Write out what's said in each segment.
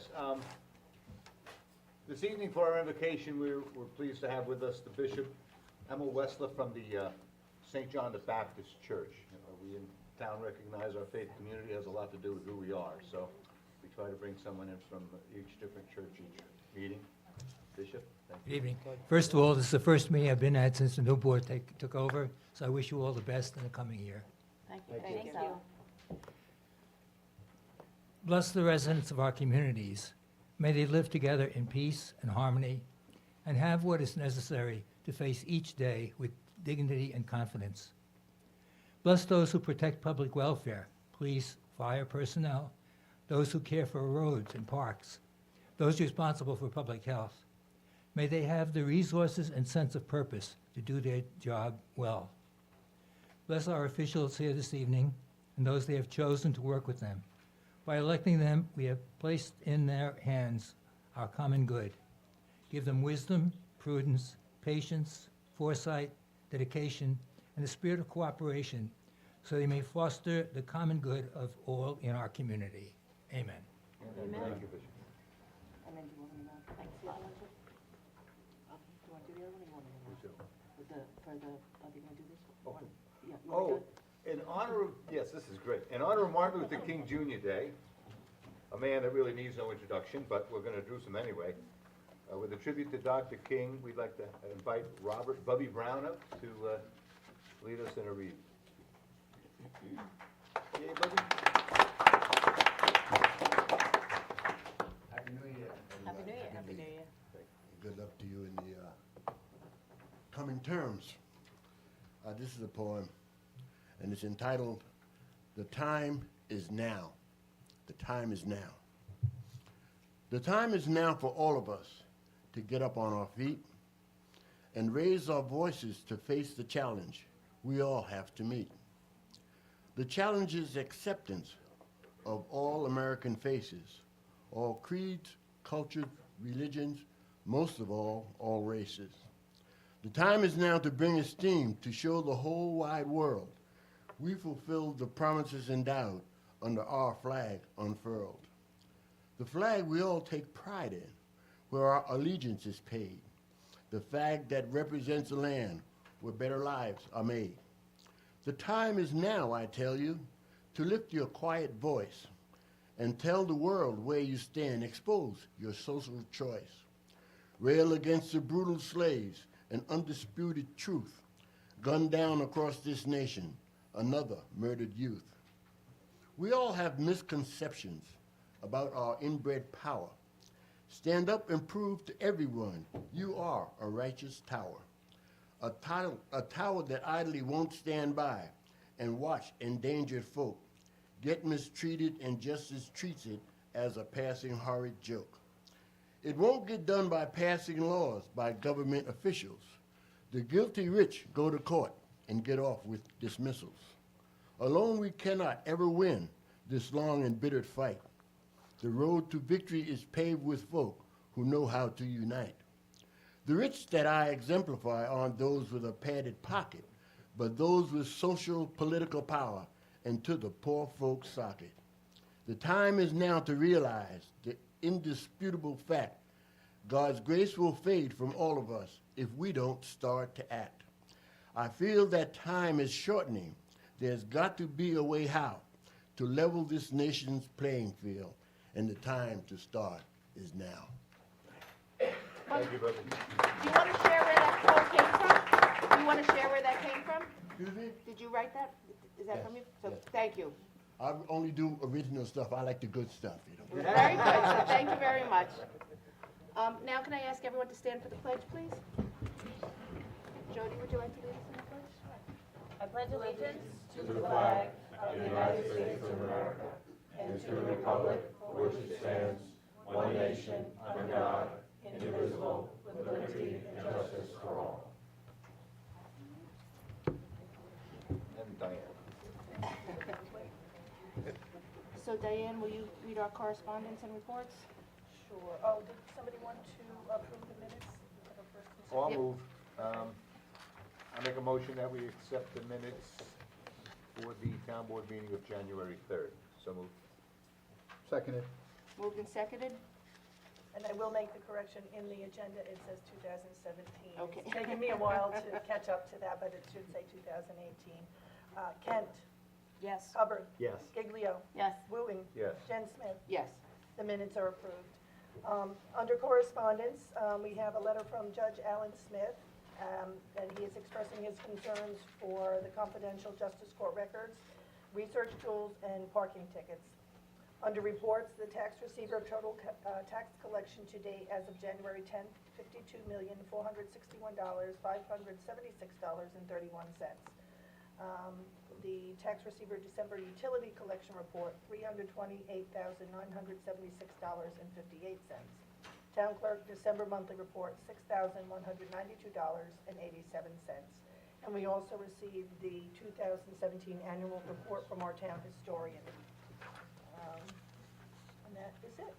Yes, this evening for our invocation, we're pleased to have with us the Bishop Emma Westler from the St. John the Baptist Church. We in town recognize our faith community has a lot to do with who we are, so we try to bring someone in from each different church each meeting. Bishop, thank you. Good evening. First of all, this is the first meeting I've been at since the new board took over, so I wish you all the best in the coming year. Thank you. Thank Thank you. you. Bless the residents of our communities. May they live together in peace and harmony and have what is necessary to face each day with dignity and confidence. Bless those who protect public welfare, police, fire personnel, those who care for roads and parks, those responsible for public health. May they have the resources and sense of purpose to do their job well. Bless our officials here this evening and those they have chosen to work with them. By electing them, we have placed in their hands our common good. Give them wisdom, prudence, patience, foresight, dedication, and a spirit of cooperation so they may foster the common good of all in our community. Amen. Amen. Thank you, Bishop. And then do you want me to, thanks, do you want to do the other one, or you want me to? Who's it? With the, for the, are they gonna do this Oh. one? Yeah, you wanna do Oh, it? in honor of, yes, this is great. In honor of Martin Luther King Jr. Day, a man that really needs no introduction, but we're going to introduce him anyway. With a tribute to Dr. King, we'd like to invite Robert Bubby Brown up to lead us in a read. Yay, Bubby. Happy New Year. Happy New Year. Happy New Year. Good luck to you in the coming terms. This is a poem, and it's entitled, "The Time is Now." The time is now. The time is now for all of us to get up on our feet and raise our voices to face the challenge we all have to meet. The challenge is acceptance of all American faces, all creeds, cultures, religions, most of all races. The time is now to bring esteem to show the whole wide world we fulfilled the promises endowed under our flag unfurled. The flag we all take pride in, where our allegiance is paid. The flag that represents a land where better lives are made. The time is now, I tell you, to lift your quiet voice and tell the world where you stand. Expose your social choice. Rail against the brutal slaves and undisputed truth. Gunned down across this nation, another murdered youth. We all have misconceptions about our inbred power. Stand up and prove to everyone you are a righteous tower. A tower that idly won't stand by and watch endangered folk get mistreated and justice treats it as a passing horrid joke. It won't get done by passing laws by government officials. The guilty rich go to court and get off with dismissals. Alone we cannot ever win this long and bitter fight. The road to victory is paved with folk who know how to unite. The rich that I exemplify aren't those with a padded pocket, but those with social, political power and to the poor folks' socket. The time is now to realize the indisputable fact God's grace will fade from all of us if we don't start to act. I feel that time is shortening. There's got to be a way how to level this nation's playing field, and the time to start is now. Thank you, Bubby. Do you wanna share where that quote came from? Do you wanna share where that came from? Excuse me? Did you write that? Is that from you? Yes, So, yes. thank you. I only do original stuff. I like the good stuff, you know. Very good, so thank you very much. Now can I ask everyone to stand for the pledge, please? Jody, would you like to lead us in the pledge? I pledge allegiance to the flag of the United States of America and to the republic for which it stands, one nation, under God, indivisible, with liberty and justice for all. And Diane. So Diane, will you read our correspondence and reports? Sure. Oh, did somebody want to approve the minutes of the first and I'll Yep. move. I make a motion that we accept the minutes for the town board meeting of January 3rd. So moved. Seconded. Moved and seconded. And I will make the correction in the agenda, it says 2017. Okay. It's taken me a while to catch up to that, but it should say 2018. Kent, Yes. Hubbard, Yes. Giglio, Yes. Wooing, Yes. Jen Smith. Yes. The minutes are approved. Under correspondence, we have a letter from Judge Alan Smith, and he is expressing his concerns for the confidential justice court records, research tools, and parking tickets. Under reports, the tax receiver total tax collection to date as of January 10th, $52,461,576.31. The tax receiver December utility collection report, $328,976.58. Town clerk December monthly report, $6,192.87. And we also received the 2017 annual report from our town historian. And that is it.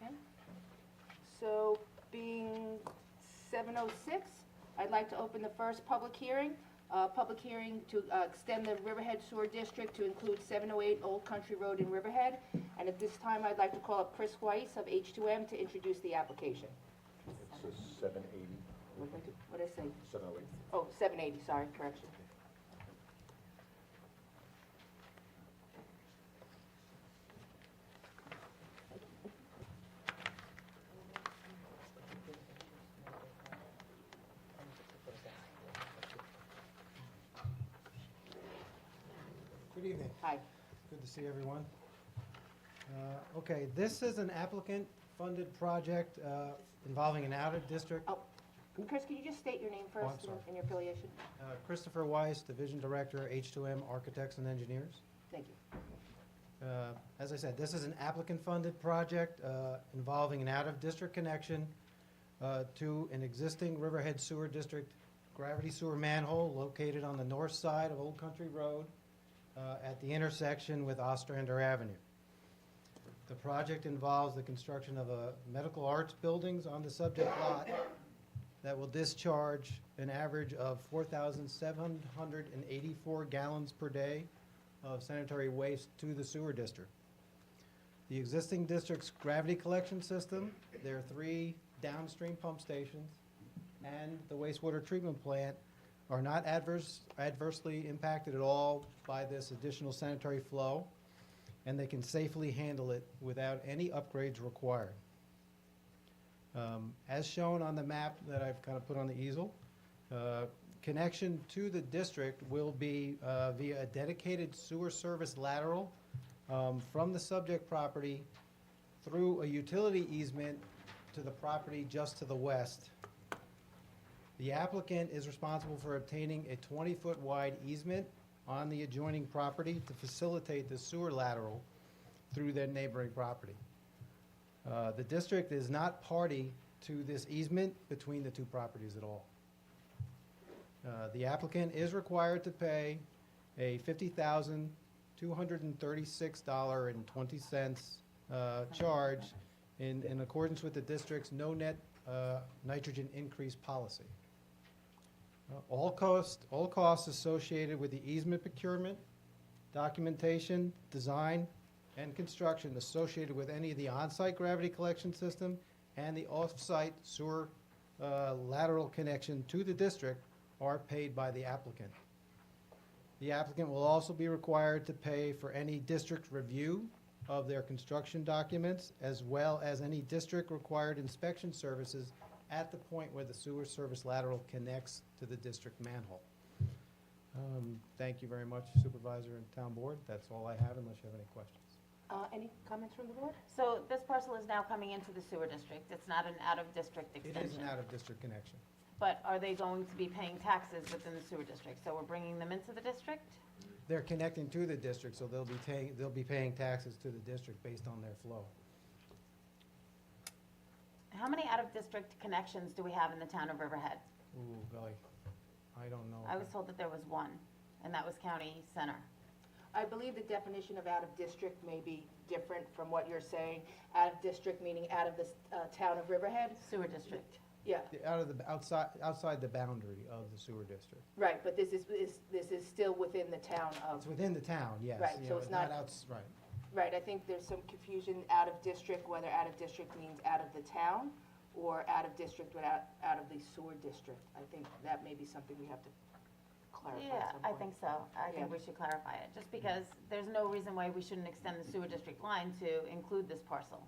Okay. So being 7:06, I'd like to open the first public hearing. Public hearing to extend the Riverhead Sewer District to include 708 Old Country Road in Riverhead. And at this time, I'd like to call up Chris Weiss of H2M to introduce the application. It's a 780, What did I say? 708. Oh, 780, sorry, correction. Good evening. Hi. Good to see everyone. Okay, this is an applicant-funded project involving an out-of-district. Oh, Chris, can you just state your name I'm first sorry. and your affiliation? Christopher Weiss, Division Director, H2M Architects and Engineers. Thank you. As I said, this is an applicant-funded project involving an out-of-district connection to an existing Riverhead Sewer District gravity sewer manhole located on the north side of Old Country Road at the intersection with Ostrander Avenue. The project involves the construction of a medical arts buildings on the subject lot that will discharge an average of 4,784 gallons per day of sanitary waste to the sewer district. The existing district's gravity collection system, there are 3 downstream pump stations, and the wastewater treatment plant are not adversely impacted at all by this additional sanitary flow, and they can safely handle it without any upgrades required. As shown on the map that I've kind of put on the easel, connection to the district will be via a dedicated sewer service lateral from the subject property through a utility easement to the property just to the west. The applicant is responsible for obtaining a 20-foot wide easement on the adjoining property to facilitate the sewer lateral through their neighboring property. The district is not party to this easement between the 2 properties at all. The applicant is required to pay a $50,236.20 charge in accordance with the district's no net nitrogen increase policy. All costs associated with the easement procurement, documentation, design, and construction associated with any of the on-site gravity collection system and the off-site sewer lateral connection to the district are paid by the applicant. The applicant will also be required to pay for any district review of their construction documents, as well as any district-required inspection services at the point where the sewer service lateral connects to the district manhole. Thank you very much, Supervisor and Town Board. That's all I have, unless you have any questions. Any comments from the board? So this parcel is now coming into the sewer district. It's not an out-of-district It extension. is an out-of-district connection. But are they going to be paying taxes within the sewer district? So we're bringing them into the district? They're connecting to the district, so they'll be paying taxes to the district based on their flow. How many out-of-district connections do we have in the town of Riverhead? Ooh, golly, I don't know. I was told that there was one, and that was County Center. I believe the definition of out-of-district may be different from what you're saying. Out-of-district meaning out of the town of Riverhead? Sewer district. Yeah, Outside the boundary of the sewer district. right, but this is still within the town of, It's within the town, yes. Right, yeah, so but it's not- Right. Right, I think there's some confusion out of district, whether out of district means out of the town or out of district without, out of the sewer district. I think that may be something we have to clarify Yeah, at some I point. think so. I think Yeah. we should clarify it, just because there's no reason why we shouldn't extend the sewer district line to include this parcel.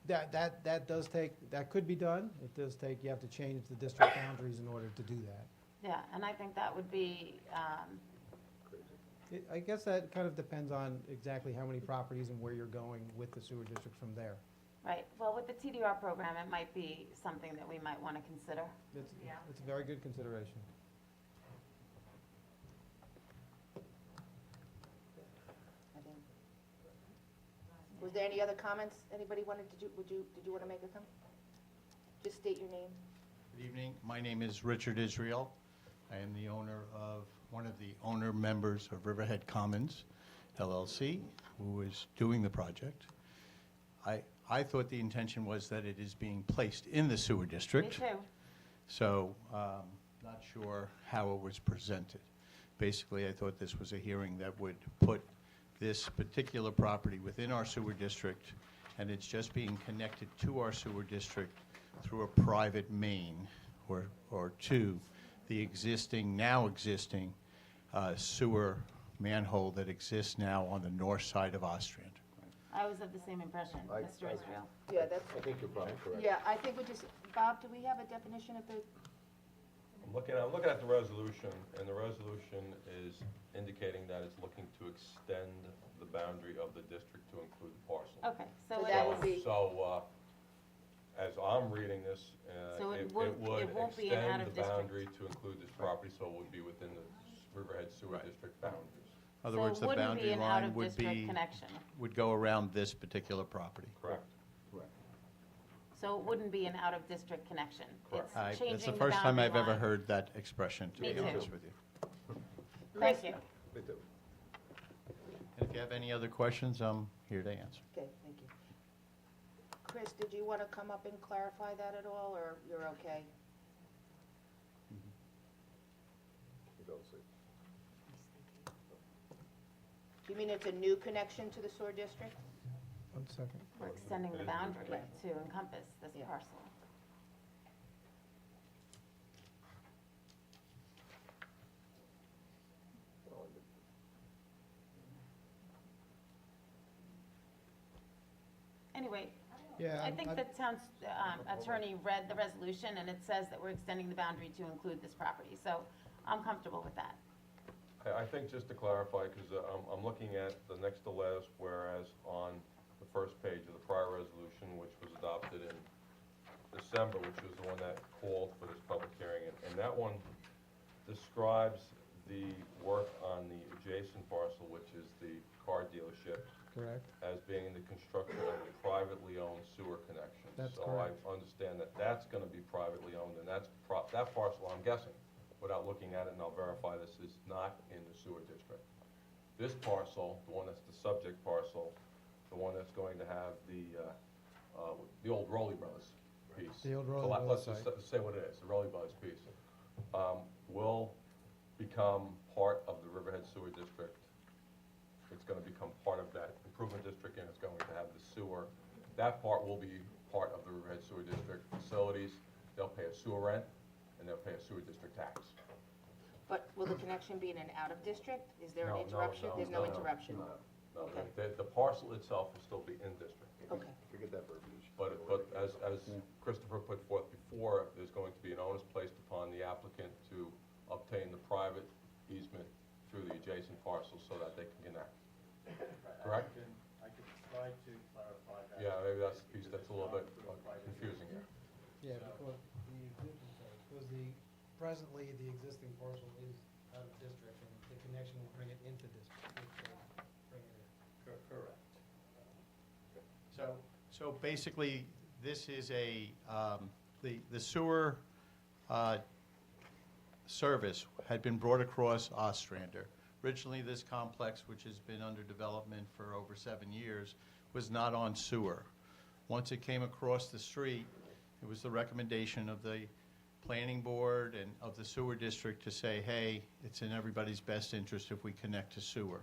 That does take, that could be done. It does take, you have to change the district boundaries in order to do that. Yeah, and I think that would be, I guess that kind of depends on exactly how many properties and where you're going with the sewer district from there. right, well, with the TDR program, it might be something that we might want to consider. It's a very good consideration. I think- Was there any other comments anybody wanted to do, did you want to make a comment? Just state your name. Good evening. My name is Richard Israel. I am the owner of, one of the owner members of Riverhead Commons LLC, who is doing the project. I thought the intention was that it is being placed in the sewer Me district. too. So, not sure how it was presented. Basically, I thought this was a hearing that would put this particular property within our sewer district, and it's just being connected to our sewer district through a private main or to the existing, now existing sewer manhole that exists now on the north side of Ostrander. I was of the same impression, Mr. Israel. Yeah, that's, I think you're probably correct. yeah, I think we just, Bob, do we have a definition of the, I'm looking at the resolution, and the resolution is indicating that it's looking to extend the boundary of the district to include the parcel. Okay, so So it that is- would be- So, as I'm reading this, So it it would would won't be an extend the out-of-district. boundary to include this property, so it would be within the Riverhead Sewer Right. District boundaries. In other words, the So it wouldn't be boundary an line would out-of-district be, connection. would go around this particular property. Correct. So it wouldn't be an out-of-district connection. Correct. It's That's changing the first time boundary I've ever line. heard that expression, to Me be too. honest with you. Thank you. Me too. And if you have any other questions, I'm here to answer. okay, thank you. Chris, did you want to come up and clarify that at all, or you're okay? Do you mean it's a new connection to the sewer district? 1 second. We're extending the boundary Right. to encompass this Yeah. parcel. Anyway, Yeah. I think the town's attorney read the resolution, and it says that we're extending the boundary to include this property, so I'm comfortable with that. I think just to clarify, because I'm looking at the next to last, whereas on the first page of the prior resolution, which was adopted in December, which was the one that called for this public hearing, and that one describes the work on the adjacent parcel, which is the car dealership, Correct. as being the construction of a privately owned sewer connection. That's So correct. I understand that that's gonna be privately owned, and that's that parcel, I'm guessing, without looking at it, and I'll verify this, is not in the sewer district. This parcel, the one that's the subject parcel, the one that's going to have the old Rowley Brothers piece. The old Rowley So Brothers let's site. just say what it is, the Rowley Brothers piece, will become part of the Riverhead Sewer District. It's gonna become part of that improvement district, and it's going to have the sewer. That part will be part of the Riverhead Sewer District facilities. They'll pay a sewer rent, and they'll pay a sewer district tax. But will the connection be in an out-of-district? Is there an No, interruption? There's no interruption? No, Okay. the parcel itself will still be in district. Okay, Forget that verbiage. But as Christopher put forth before, there's going to be an onus placed upon the applicant to obtain the private easement through the adjacent parcel so that they can connect. Correct? I could try to clarify that. Yeah, maybe that's the piece that's a little bit confusing here. Yeah, because presently, the existing parcel is out of district, and the connection will bring it into district. Correct. So basically, this is the sewer service had been brought across Ostrander. Originally, this complex, which has been under development for over 7 years, was not on sewer. Once it came across the street, it was the recommendation of the planning board and of the sewer district to say, hey, it's in everybody's best interest if we connect to sewer.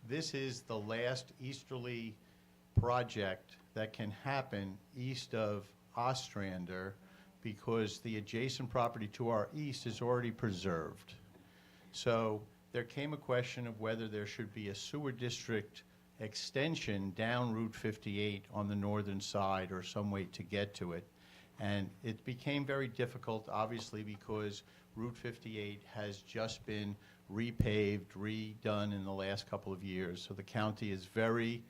This is the last easterly project that can happen east of Ostrander because the adjacent property to our east is already preserved. So there came a question of whether there should be a sewer district extension down Route 58 on the northern side or some way to get to it. And it became very difficult, obviously, because Route 58 has just been repaved, redone in the last couple of years. So the county is very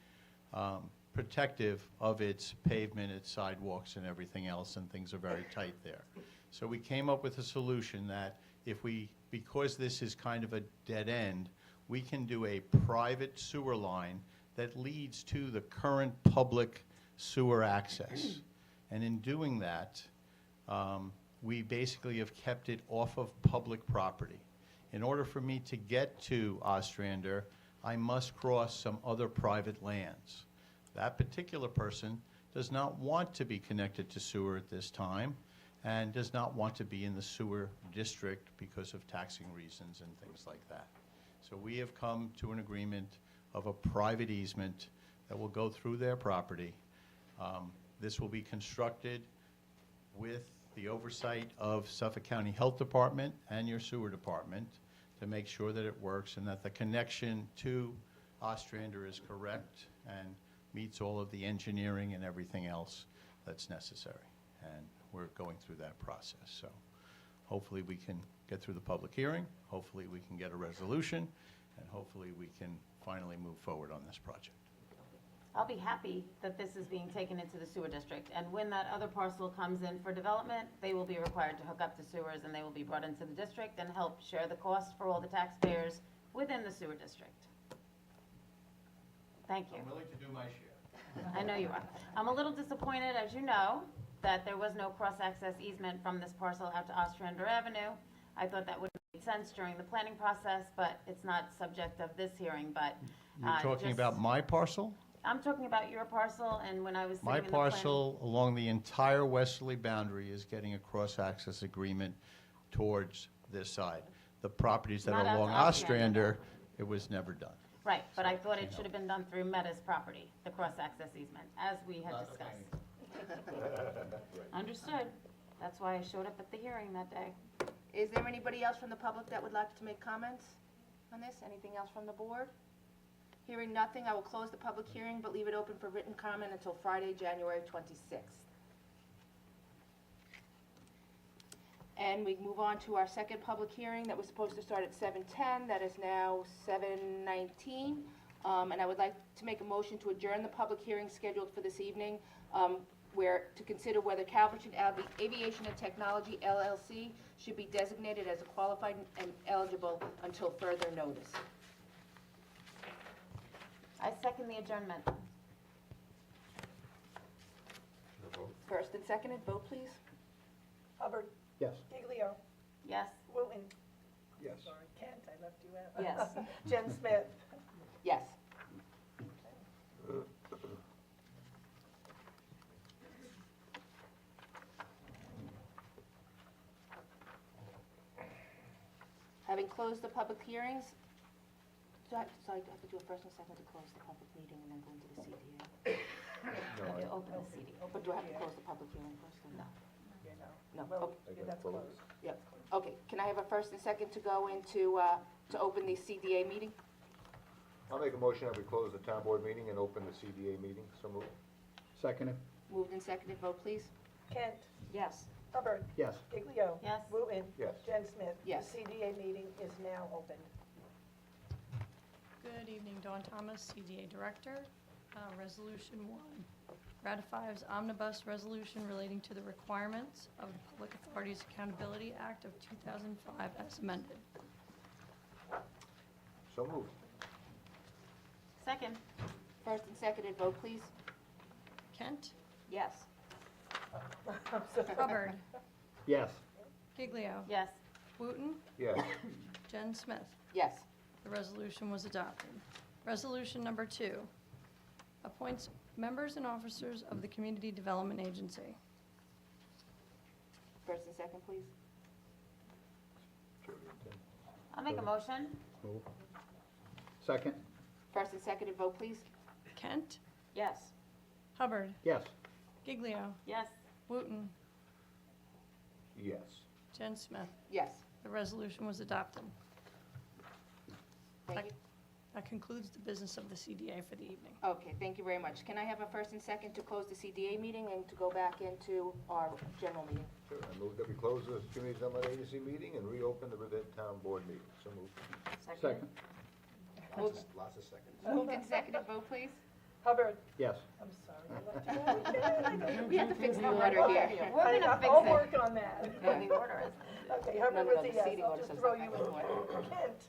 protective of its pavement, its sidewalks, and everything else, and things are very tight there. So we came up with a solution that because this is kind of a dead end, we can do a private sewer line that leads to the current public sewer access. And in doing that, we basically have kept it off of public property. In order for me to get to Ostrander, I must cross some other private lands. That particular person does not want to be connected to sewer at this time and does not want to be in the sewer district because of taxing reasons and things like that. So we have come to an agreement of a private easement that will go through their property. This will be constructed with the oversight of Suffolk County Health Department and your sewer department to make sure that it works and that the connection to Ostrander is correct and meets all of the engineering and everything else that's necessary. And we're going through that process. So hopefully we can get through the public hearing, hopefully we can get a resolution, and hopefully we can finally move forward on this project. I'll be happy that this is being taken into the sewer district, and when that other parcel comes in for development, they will be required to hook up to sewers, and they will be brought into the district and help share the cost for all the taxpayers within the sewer district. Thank you. I'm willing to do my share. I know you are. I'm a little disappointed, as you know, that there was no cross-access easement from this parcel out to Ostrander Avenue. I thought that would make sense during the planning process, but it's not subject of this hearing, but. You're talking just- about my parcel? I'm talking about your parcel, and when I was sitting My in the planning. parcel along the entire westerly boundary is getting a cross-access agreement towards this side. The properties that Not are out to along Ostrander. Ostrander, it was never done. Right, but I thought it should have been done through Meta's property, the cross-access easement, as we had discussed. Understood. That's why I showed up at the hearing that day. Is there anybody else from the public that would like to make comments on this? Anything else from the board? Hearing nothing, I will close the public hearing, but leave it open for written comment until Friday, January 26th. And we move on to our second public hearing that was supposed to start at 7:10, that is now 7:19. And I would like to make a motion to adjourn the public hearing scheduled for this evening, where to consider whether Calverton Aviation and Technology LLC should be designated as a qualified and eligible until further notice. I second the adjournment. First and seconded, vote please. Hubbard. Yes. Giglio. Yes? Wooten. Yes. Sorry, Kent, I left you out. Yes. Jen Smith. Yes. Having closed the public hearings, so I have to do a first and second to close the public meeting and then go into the CDA. I have to open the CD. But do I have to close the public hearing first or no? You know. No, Well, okay. yeah, that's closed. Yep, okay. Can I have a first and second to go into, to open the CDA meeting? I'll make a motion that we close the town board meeting and open the CDA meeting. So moved. Seconded? Moved and seconded, vote please. Kent. Yes. Hubbard. Yes. Giglio. Yes. Wooten. Yes. Jen Smith. Yes. The CDA meeting is now open. Good evening, Dawn Thomas, CDA Director. Resolution 1 ratifies omnibus resolution relating to the requirements of the Public Authorities Accountability Act of 2005 as amended. So moved. Second? First and seconded, vote please. Kent, Yes. Hubbard, Yes. Giglio, Yes. Wooten, Yes. Jen Smith. Yes. The resolution was adopted. Resolution number 2 appoints members and officers of the Community Development Agency. First and second, please. I'll make a motion. Move. Second? first and seconded vote, please. Kent, Yes. Hubbard, Yes. Giglio, Yes. Wooten, Yes. Jen Smith. Yes. The resolution was adopted. Thank you. That concludes the business of the CDA for the evening. Okay, thank you very much. Can I have a first and second to close the CDA meeting and to go back into our general meeting? Sure, I move that we close the Community Development Agency meeting and reopen the Riverhead Town Board meeting. So moved. Second. Moved Lots of seconds. moved and seconded vote, please. Hubbard, Yes. I'm sorry. We have to fix the order here. We're gonna fix I'll it. work on that. No, the order is. Okay, No, Hubbard no, was the a yes, seating I'll order just says throw that you back in order. in. Kent,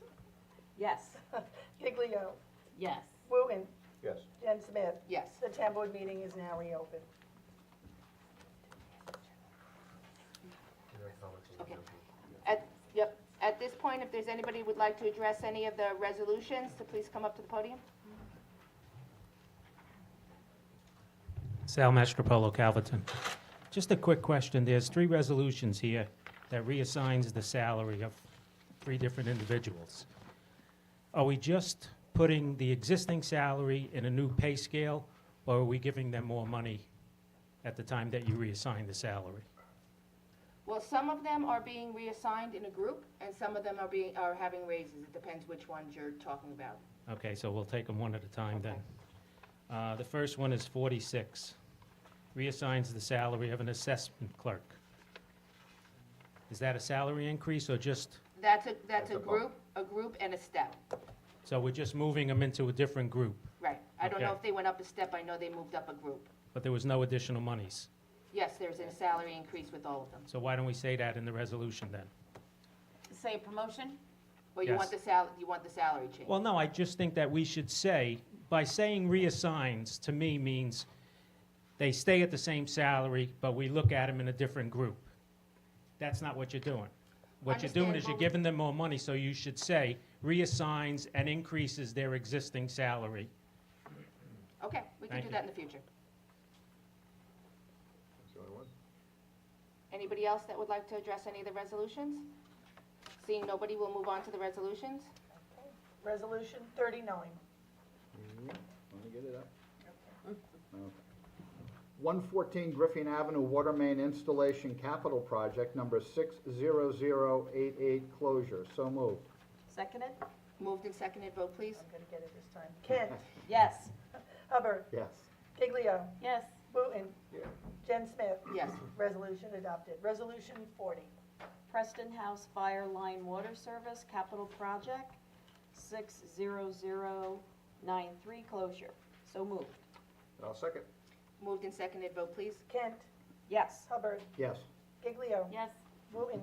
Yes. Giglio, Yes. Wooten, Yes. Jen Smith. Yes. The town board meeting is now reopened. Okay. At this point, if there's anybody who would like to address any of the resolutions, to please come up to the podium. Sal Mastropolo, Calverton. Just a quick question. There's 3 resolutions here that reassigns the salary of 3 different individuals. Are we just putting the existing salary in a new pay scale, or are we giving them more money at the time that you reassign the salary? Well, some of them are being reassigned in a group, and some of them are having raises. It depends which ones you're talking about. Okay, so we'll take them one at a time then. The first one is 46. Reassigns the salary of an assessment clerk. Is that a salary increase or just, That's a That's a bump. group and a step. so we're just moving them into a different group, Right. I don't know Okay. if they went up a step. I know they moved up a group. but there was no additional monies? Yes, there's a salary increase with all of them. So why don't we say that in the resolution then? Say promotion? Well, you want Yes. you want the salary change. Well, no, I just think that we should say, by saying reassigns, to me means they stay at the same salary, but we look at them in a different group. That's not what you're doing. What you're doing is you're Understandable. giving them more money, so you should say reassigns and increases their existing salary. Okay, we can Thank do you. that in the future. That's the only one? Anybody else that would like to address any of the resolutions? Seeing nobody, we'll move on to the resolutions. Resolution 39. Let me get it up. Okay. 114 Griffin Avenue Water Main Installation Capital Project, number 60088, closure. So moved. Seconded? Moved and seconded, vote please. I'm going to get it this time. Kent, Yes. Hubbard, Yes. Giglio, Yes. Wooten, Yeah. Jen Smith. Yes. Resolution adopted. Resolution 40. Preston House Fire Line Water Service Capital Project, 60093 closure. So moved. I'll second. Moved and seconded, vote please. Kent, Yes. Hubbard, Yes. Giglio, Yes. Wooten,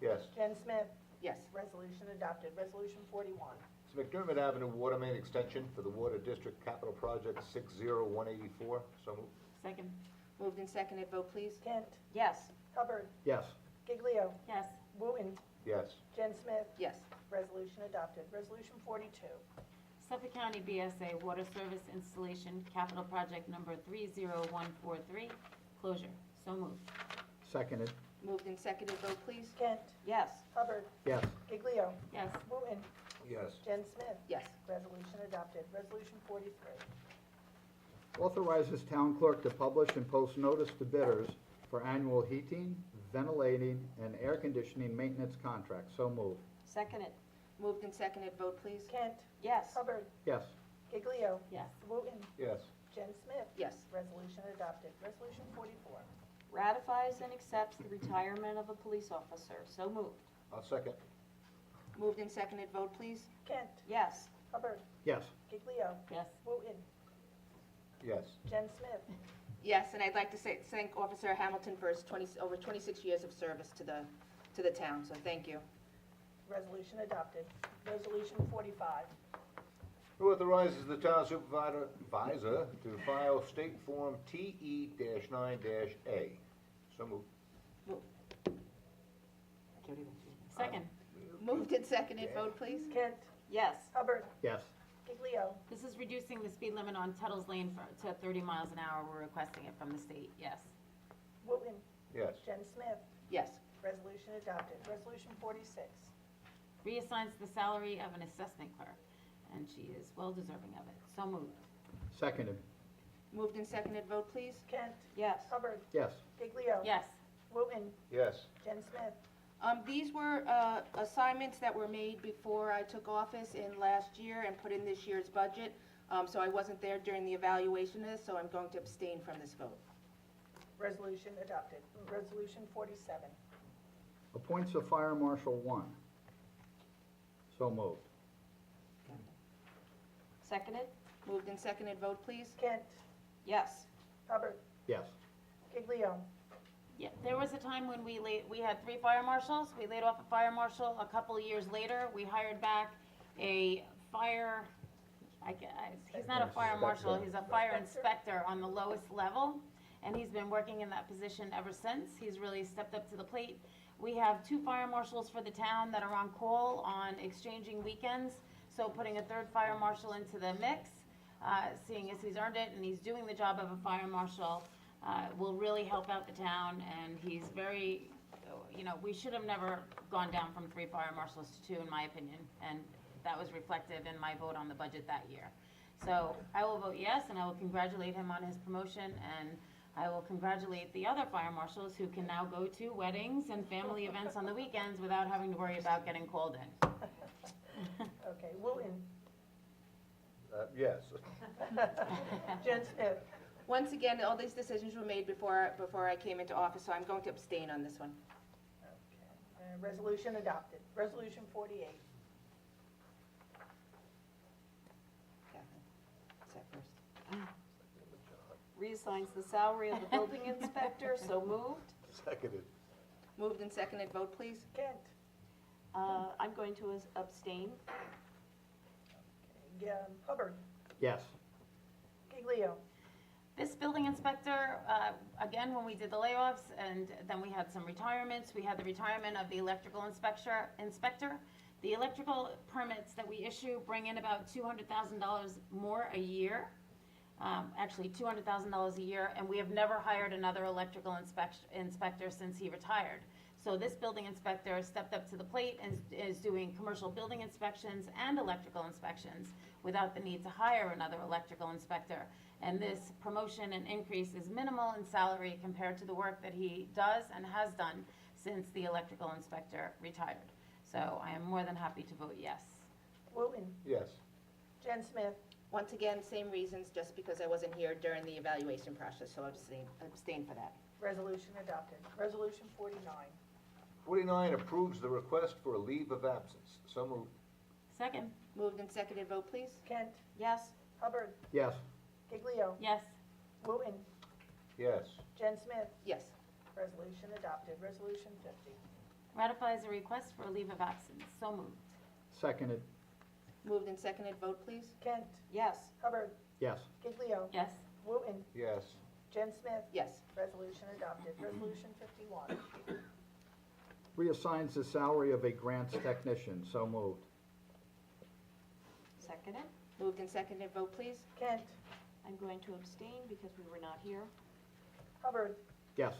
Yes. Jen Smith. Yes. Resolution adopted. Resolution 41. It's McDermott Avenue Water Main Extension for the Water District Capital Project 60184. So moved. Second? Moved and seconded, vote please. Kent, Yes. Hubbard, Yes. Giglio, Yes. Wooten, Yes. Jen Smith. Yes. Resolution adopted. Resolution 42. Suffolk County BSA Water Service Installation Capital Project number 30143, closure. So moved. Seconded. Moved and seconded, vote please. Kent, Yes. Hubbard, Yes. Giglio, Yes. Wooten, Yes. Jen Smith. Yes. Resolution adopted. Resolution 43. Authorizes town clerk to publish and post notice to bidders for annual heating, ventilating, and air conditioning maintenance contracts. So moved. Seconded? Moved and seconded, vote please. Kent, Yes. Hubbard, Yes. Giglio, Yes. Wooten, Yes. Jen Smith. Yes. Resolution adopted. Resolution 44. Ratifies and accepts the retirement of a police officer. So moved. I'll second. Moved and seconded, vote please. Kent, Yes. Hubbard, Yes. Giglio, Yes. Wooten, Yes. Jen Smith. Yes, and I'd like to thank Officer Hamilton for his over 26 years of service to the town, so thank you. Resolution adopted. Resolution 45. Who authorizes the town supervisor to file State Form TE-9-A? So moved. Second? Moved and seconded, vote please. Kent, Yes. Hubbard, Yes. Giglio, This is reducing the speed limit on Tuttle's Lane to 30 miles an hour. We're requesting it from the state. Yes. Wooten, Yes. Jen Smith. Yes. Resolution adopted. Resolution 46. Reassigns the salary of an assessment clerk. and she is well deserving of it. So moved. Seconded. Moved and seconded, vote please. Kent. Yes. Hubbard. Yes. Giglio. Yes. Wooten. Yes. Jen Smith. These were assignments that were made before I took office in last year and put in this year's budget. So I wasn't there during the evaluation of this, so I'm going to abstain from this vote. Resolution adopted. Resolution 47. Appoints a Fire Marshal 1. So moved. Seconded? Moved and seconded, vote please. Kent. Yes. Hubbard. Yes. Giglio. Yeah, there was a time when we had 3 fire marshals. We laid off a fire marshal. A couple of years later, we hired back a fire, he's not a fire marshal, he's a fire inspector on the lowest level. And he's been working in that position ever since. He's really stepped up to the plate. We have 2 fire marshals for the town that are on call on exchanging weekends. So putting a 3rd fire marshal into the mix, seeing as he's earned it and he's doing the job of a fire marshal, will really help out the town. And he's very, we should have never gone down from 3 fire marshals to 2, in my opinion. And that was reflected in my vote on the budget that year. So I will vote yes, and I will congratulate him on his promotion, and I will congratulate the other fire marshals who can now go to weddings and family events on the weekends without having to worry about getting called in. Okay, Wooten. Yes. Jen Smith. Once again, all these decisions were made before I came into office, so I'm going to abstain on this one. Okay. Resolution adopted. Resolution 48. Catherine, what's that first? Reassigns the salary of the building inspector, so moved. Seconded. Moved and seconded, vote please. Kent. I'm going to abstain. Okay, Hubbard. Yes. Giglio. This building inspector, again, when we did the layoffs and then we had some retirements, we had the retirement of the electrical inspector. The electrical permits that we issue bring in about $200,000 more a year. Actually $200,000 a year, and we have never hired another electrical inspector since he retired. So this building inspector stepped up to the plate and is doing commercial building inspections and electrical inspections without the need to hire another electrical inspector. And this promotion and increase is minimal in salary compared to the work that he does and has done since the electrical inspector retired. So I am more than happy to vote yes. Wooten. Yes. Jen Smith. Once again, same reasons, just because I wasn't here during the evaluation process, so abstain for that. Resolution adopted. Resolution 49. 49 approves the request for a leave of absence. So moved. Second? Moved and seconded, vote please. Kent. Yes. Hubbard. Yes. Giglio. Yes. Wooten. Yes. Jen Smith. Yes. Resolution adopted. Resolution 50. Ratifies a request for a leave of absence. So moved. Seconded. Moved and seconded, vote please. Kent. Yes. Hubbard. Yes. Giglio. Yes. Wooten. Yes. Jen Smith. Yes. Resolution adopted. Resolution 51. Reassigns the salary of a grants technician. So moved. Seconded. Moved and seconded, vote please. Kent. I'm going to abstain because we were not here. Hubbard. Yes.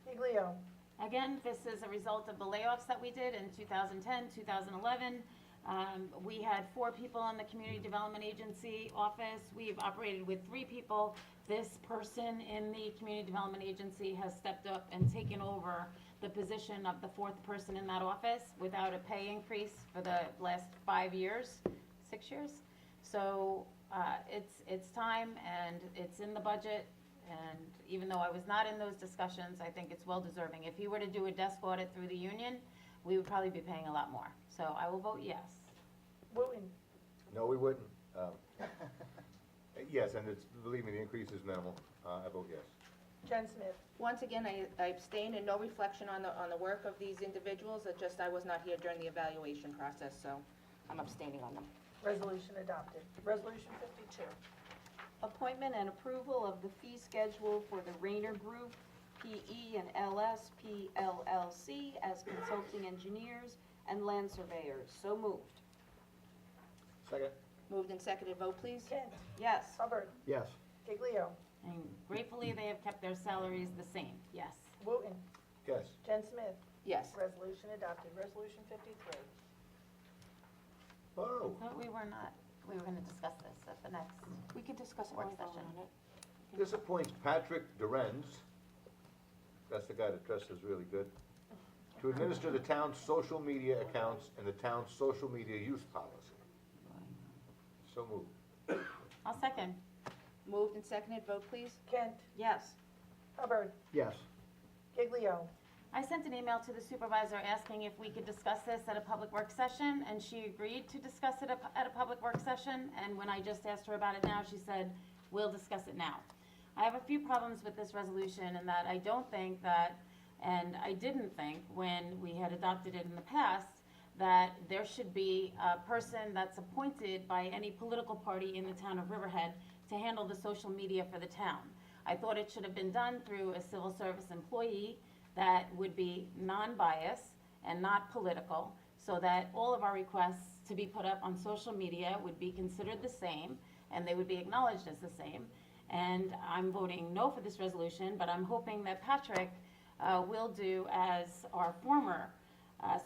Giglio. Again, this is a result of the layoffs that we did in 2010, 2011. We had 4 people in the Community Development Agency office. We've operated with 3 people. This person in the Community Development Agency has stepped up and taken over the position of the 4th person in that office without a pay increase for the last 5 years, 6 years. So it's time, and it's in the budget. And even though I was not in those discussions, I think it's well deserving. If he were to do a desk audit through the union, we would probably be paying a lot more. So I will vote yes. Wooten. No, we wouldn't. Yes, and it's, believe me, the increase is minimal. I vote yes. Jen Smith. Once again, I abstain, and no reflection on the work of these individuals. It just I was not here during the evaluation process, so I'm abstaining on them. Resolution adopted. Resolution 52. Appointment and approval of the fee schedule for the Rayner Group, PE and LS, PLLC as consulting engineers and land surveyors. So moved. Second. Moved and seconded, vote please. Kent. Yes. Hubbard. Yes. Giglio. And gratefully, they have kept their salaries the same. Yes. Wooten. Yes. Jen Smith. Yes. Resolution adopted. Resolution 53. Oh, But we were not, we were gonna discuss this at the next. We can discuss it Work when we vote session. on it. this appoints Patrick Durenz, that's the guy that dresses really good, to administer the town's social media accounts and the town's social media use policy. So moved. I'll second. Moved and seconded, vote please. Kent, Yes. Hubbard, Yes. Giglio, I sent an email to the supervisor asking if we could discuss this at a public work session, and she agreed to discuss it at a public work session, and when I just asked her about it now, she said, we'll discuss it now. I have a few problems with this resolution in that I don't think that, and I didn't think when we had adopted it in the past, that there should be a person that's appointed by any political party in the town of Riverhead to handle the social media for the town. I thought it should have been done through a civil service employee that would be non-biased and not political, so that all of our requests to be put up on social media would be considered the same, and they would be acknowledged as the same. And I'm voting no for this resolution, but I'm hoping that Patrick will do as our former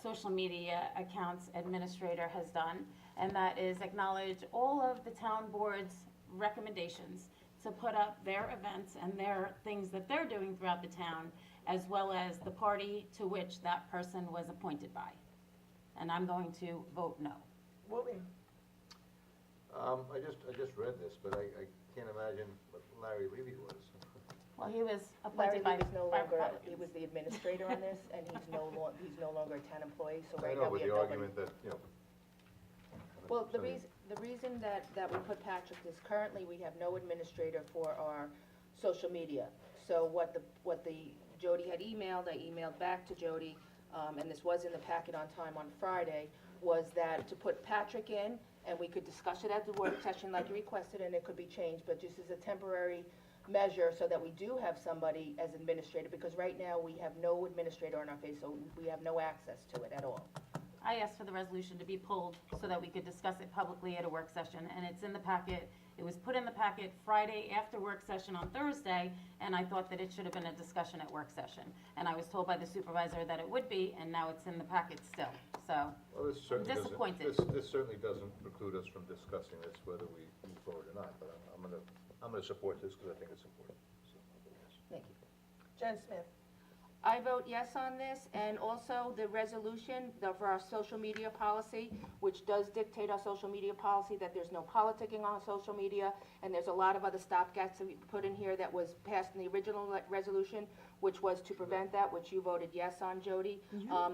social media accounts administrator has done, and that is acknowledge all of the town board's recommendations to put up their events and their things that they're doing throughout the town, as well as the party to which that person was appointed by. And I'm going to vote no. Wooten, I just read this, but I can't imagine what Larry Levy was. Well, he was Larry appointed by Lee was no by longer, Republicans. he was the administrator on this, and he's no longer a town employee, so I right know, now we with have the nobody. argument that, you know. Well, the somebody- reason that we put Patrick is currently we have no administrator for our social media. So what the Jody had emailed, I emailed back to Jody, and this was in the packet on time on Friday, was that to put Patrick in, and we could discuss it at the work session like you requested, and it could be changed, but just as a temporary measure so that we do have somebody as administrator, because right now we have no administrator on our face, so we have no access to it at all. I asked for the resolution to be pulled so that we could discuss it publicly at a work session, and it's in the packet. It was put in the packet Friday after work session on Thursday, and I thought that it should have been a discussion at work session. And I was told by the supervisor that it would be, and now it's in the packet still, so. Well, this certainly doesn't, disappointed. this certainly doesn't preclude us from discussing this, whether we move forward or not, but I'm gonna support this because I think it's important. So, yes. Thank you. Jen Smith, I vote yes on this, and also the resolution for our social media policy, which does dictate our social media policy, that there's no politicking on social media, and there's a lot of other stopgaps that we put in here that was passed in the original resolution, which was to prevent that, which you voted yes on, Jody.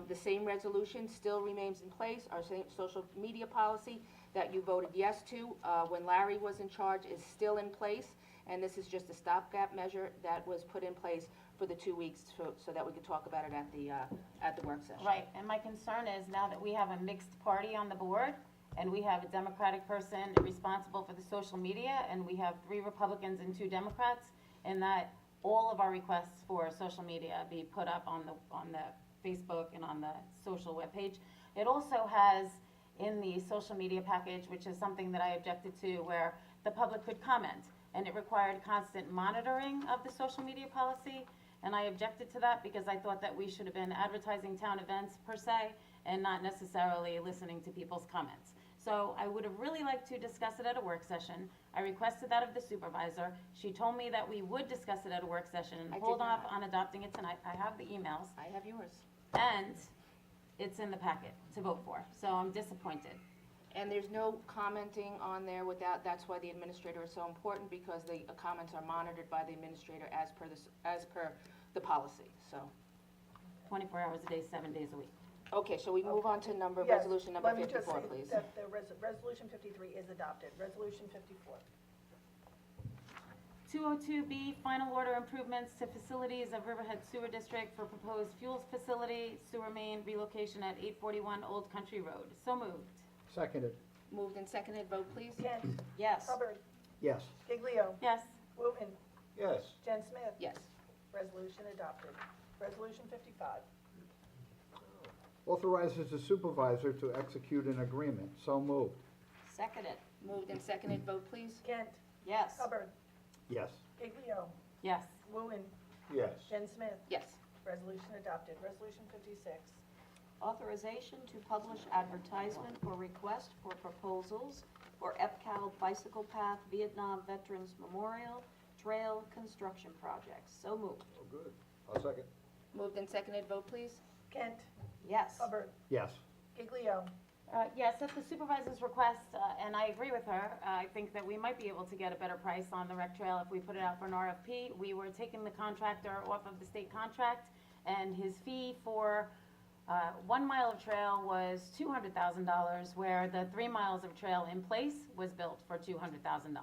The same resolution still remains in place, our same social media policy that you voted yes to, when Larry was in charge, is still in place, and this is just a stopgap measure that was put in place for the 2 weeks so that we could talk about it at the work session. Right, and my concern is now that we have a mixed party on the board, and we have a Democratic person responsible for the social media, and we have 3 Republicans and 2 Democrats, and that all of our requests for social media be put up on the Facebook and on the social webpage. It also has in the social media package, which is something that I objected to, where the public could comment, and it required constant monitoring of the social media policy. And I objected to that because I thought that we should have been advertising town events per se and not necessarily listening to people's comments. So I would have really liked to discuss it at a work session. I requested that of the supervisor. She told me that we would discuss it at a work session I and did hold off not. on adopting it tonight. I have the emails, I have yours. and it's in the packet to vote for. So I'm disappointed. And there's no commenting on there without, that's why the administrator is so important, because the comments are monitored by the administrator as per the policy, so. 24 hours a day, 7 days a week. Okay, so we move on to yes, resolution number let me just 54, say please. that the resolution 53 is adopted. Resolution 54. 202B, final order improvements to facilities of Riverhead Sewer District for proposed fuels facility, sewer main relocation at 841 Old Country Road. So moved. Seconded. Moved and seconded, vote please. Kent, Yes. Hubbard, Yes. Giglio, Yes. Wooten, Yes, Jen Smith. Yes. Resolution adopted. Resolution 55. Authorizes the supervisor to execute an agreement. So moved. Seconded. Moved and seconded, vote please. Kent, Yes. Hubbard, Yes. Giglio, Yes. Wooten, yes. Jen Smith. Yes. Resolution adopted. Resolution 56. Authorization to publish advertisement for request for proposals for EPCAL Bicycle Path Vietnam Veterans Memorial Trail Construction Projects. So moved. Oh, good. I'll second. Moved and seconded, vote please. Kent. Yes. Hubbard. Yes. Giglio. Yes, at the supervisor's request, and I agree with her, I think that we might be able to get a better price on the rec trail if we put it out for an RFP. We were taking the contractor off of the state contract, and his fee for 1 mile of trail was $200,000, where the 3 miles of trail in place was built for $200,000.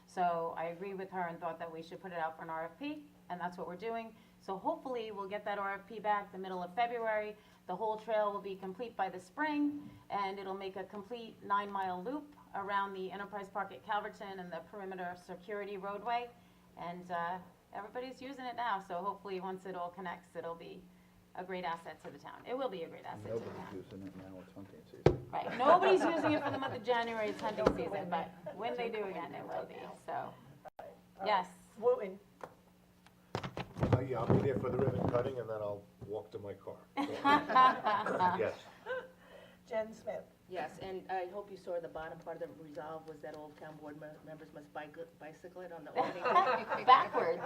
So I agree with her and thought that we should put it out for an RFP, and that's what we're doing. So hopefully, we'll get that RFP back the middle of February. The whole trail will be complete by the spring, and it'll make a complete 9-mile loop around the Enterprise Park at Calverton and the perimeter security roadway. And everybody's using it now, so hopefully, once it all connects, it'll be a great asset to the town. It will be a great asset to the Nobody's town. using it now, it's hunting season. Right, nobody's using it for the month of January, it's hunting season, but when they do again, it will be, so. Yes, Wooten. Yeah, I'll be there for the ribbon cutting, and then I'll walk to my car. Yes. Jen Smith. Yes, and I hope you saw the bottom part of the resolve was that all town board members must bicycle it on the opening day. backwards.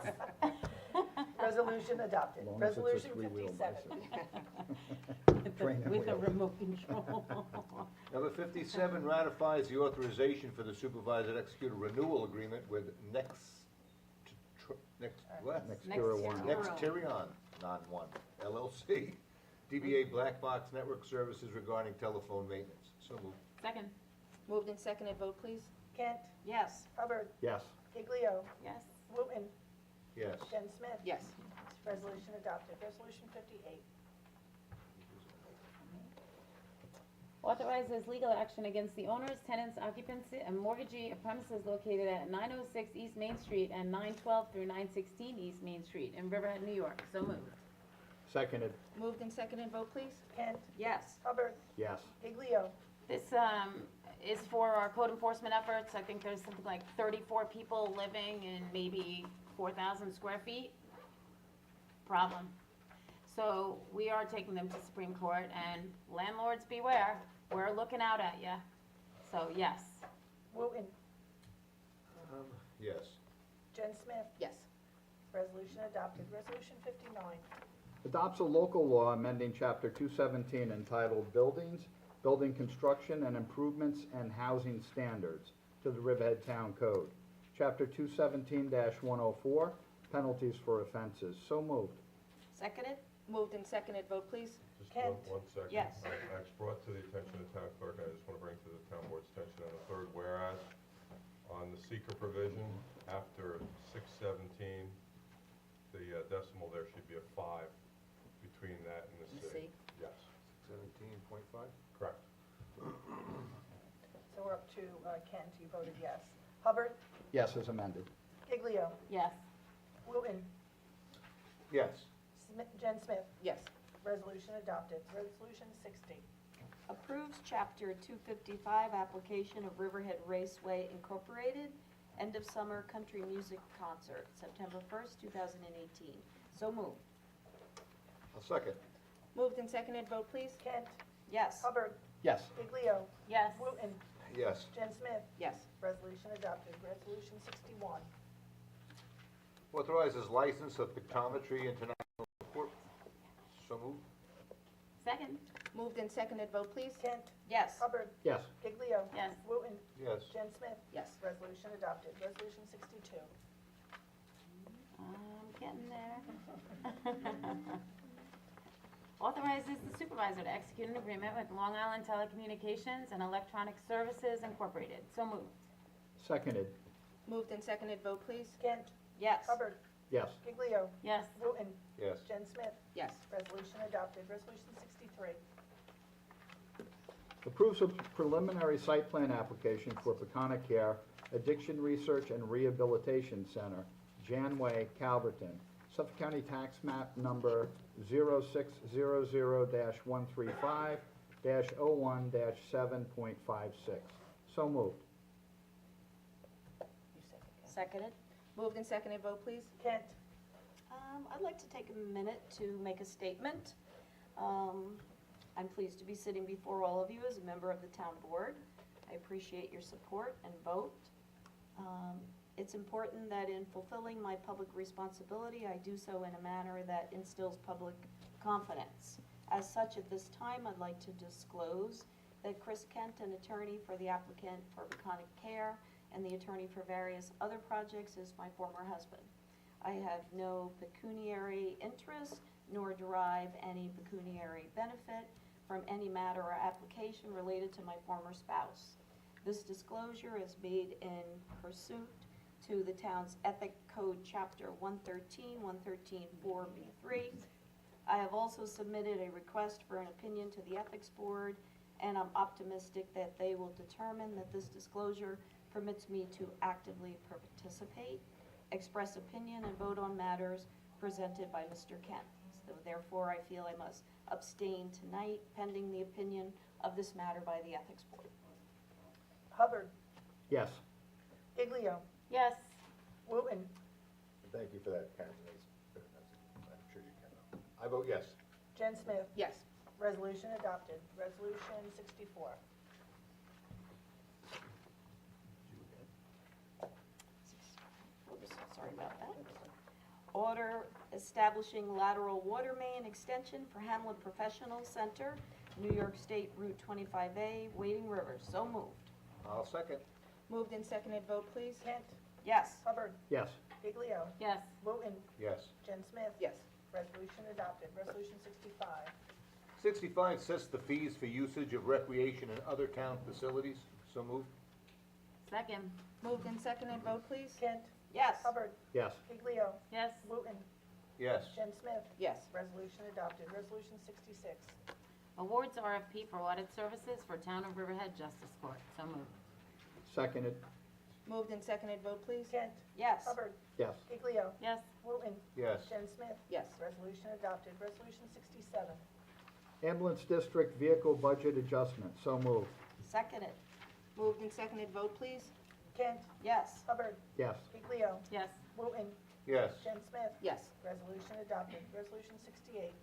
Resolution adopted. Long as it's a Resolution three-wheel 57. Training With the wheels. remote control. Number 57 ratifies the authorization for the supervisor to execute a renewal agreement with Nextera One. Nexterion, non-one, LLC, DBA Black Box Network Services regarding telephone maintenance. So moved. Second, Moved and seconded, vote please. Kent. Yes. Hubbard. Yes. Giglio. yes. Wooten. Yes. Jen Smith. Yes. Resolution adopted. Resolution 58. Authorizes legal action against the owners, tenants, occupants, and mortgagee of premises located at 906 East Main Street and 912 through 916 East Main Street in Riverhead, New York. So moved. Seconded. Moved and seconded, vote please. Kent. Yes. Hubbard. Yes. Giglio. This is for our code enforcement efforts. I think there's something like 34 people living in maybe 4,000 square feet. Problem. So we are taking them to Supreme Court, and landlords beware, we're looking out at you. So yes. Wooten. Yes. Jen Smith. Yes. Resolution adopted. Resolution 59. Adopts a local law amending Chapter 217 entitled Buildings, Building Construction and Improvements and Housing Standards to the Riverhead Town Code. Chapter 217-104, Penalties for Offenses. So moved. Seconded? Moved and seconded, vote please. Just Kent. one second. Yes. I brought to the attention of the town clerk, I just want to bring to the town board's attention on the third whereas, on the seeker provision, after 617, the decimal there should be a 5 between that and the The C. C. Yes, 17.5? correct. So we're up to Kent. You voted yes. Hubbard. Yes, as amended. Giglio. Yes. Wooten. Yes. Jen Smith. Yes. Resolution adopted. Resolution 60. Approves Chapter 255 application of Riverhead Raceway Incorporated, end of summer country music concert, September 1st, 2018. So moved. I'll second. Moved and seconded, vote please. Kent. Yes. Hubbard. Yes. Giglio. Yes. Wooten. Yes. Jen Smith. Yes. Resolution adopted. Resolution 61. Authorizes license of Pictometry International Corp. So moved. Second. Moved and seconded, vote please. Kent. Yes. Hubbard. Yes. Giglio. Yes. Wooten. Yes. Jen Smith. Yes. Resolution adopted. Resolution 62. Getting there. Authorizes the supervisor to execute an agreement with Long Island Telecommunications and Electronic Services Incorporated. So moved. Seconded. Moved and seconded, vote please. Kent. Yes. Hubbard. Yes. Giglio. Yes. Wooten. Yes. Jen Smith. Yes. Resolution adopted. Resolution 63. Approves a preliminary site plan application for Pecana Care Addiction Research and Rehabilitation Center, Janway, Calverton, Suffolk County Tax Map Number 0600-135-01-7.56. So moved. Seconded? Moved and seconded, vote please. Kent. I'd like to take a minute to make a statement. I'm pleased to be sitting before all of you as a member of the town board. I appreciate your support and vote. It's important that in fulfilling my public responsibility, I do so in a manner that instills public confidence. As such, at this time, I'd like to disclose that Chris Kent, an attorney for the applicant for Peconic Care and the attorney for various other projects, is my former husband. I have no pecuniary interest nor derive any pecuniary benefit from any matter or application related to my former spouse. This disclosure is made in pursuit to the town's Ethic Code, Chapter 113, 113-4B3. I have also submitted a request for an opinion to the Ethics Board, and I'm optimistic that they will determine that this disclosure permits me to actively participate, express opinion, and vote on matters presented by Mr. Kent. So therefore, I feel I must abstain tonight pending the opinion of this matter by the Ethics Board. Hubbard, Yes. Iglio, Yes. Wooten, Thank you for that, Karen. I'm sure you can. I vote yes. Jen Smith. Yes. Resolution adopted. Resolution 64. Oops, sorry about that. Order establishing lateral water main extension for Hamlet Professional Center, New York State Route 25A, Wading River. So moved. I'll second. Moved and seconded, vote please. Kent, Yes. Hubbard, Yes. Iglio, Yes. Wooten, Yes. Jen Smith. Yes. Resolution adopted. Resolution 65. 65 sets the fees for usage of recreation and other town facilities. So moved. Second. Moved and seconded, vote please. Kent, Yes. Hubbard, Yes. Iglio, Yes. Wooten, Yes. Jen Smith. Yes. Resolution adopted. Resolution 66. Awards RFP for audit services for Town of Riverhead Justice Court. So moved. Seconded. Moved and seconded, vote please. Kent, Yes. Hubbard, Yes. Iglio, Yes. Wooten, Yes. Jen Smith. Yes. Resolution adopted. Resolution 67. Ambulance District Vehicle Budget Adjustment. So moved. Seconded. Moved and seconded, vote please. Kent, Yes. Hubbard, Yes. Iglio, Yes. Wooten, Yes. Jen Smith. Yes. Resolution adopted. Resolution 68.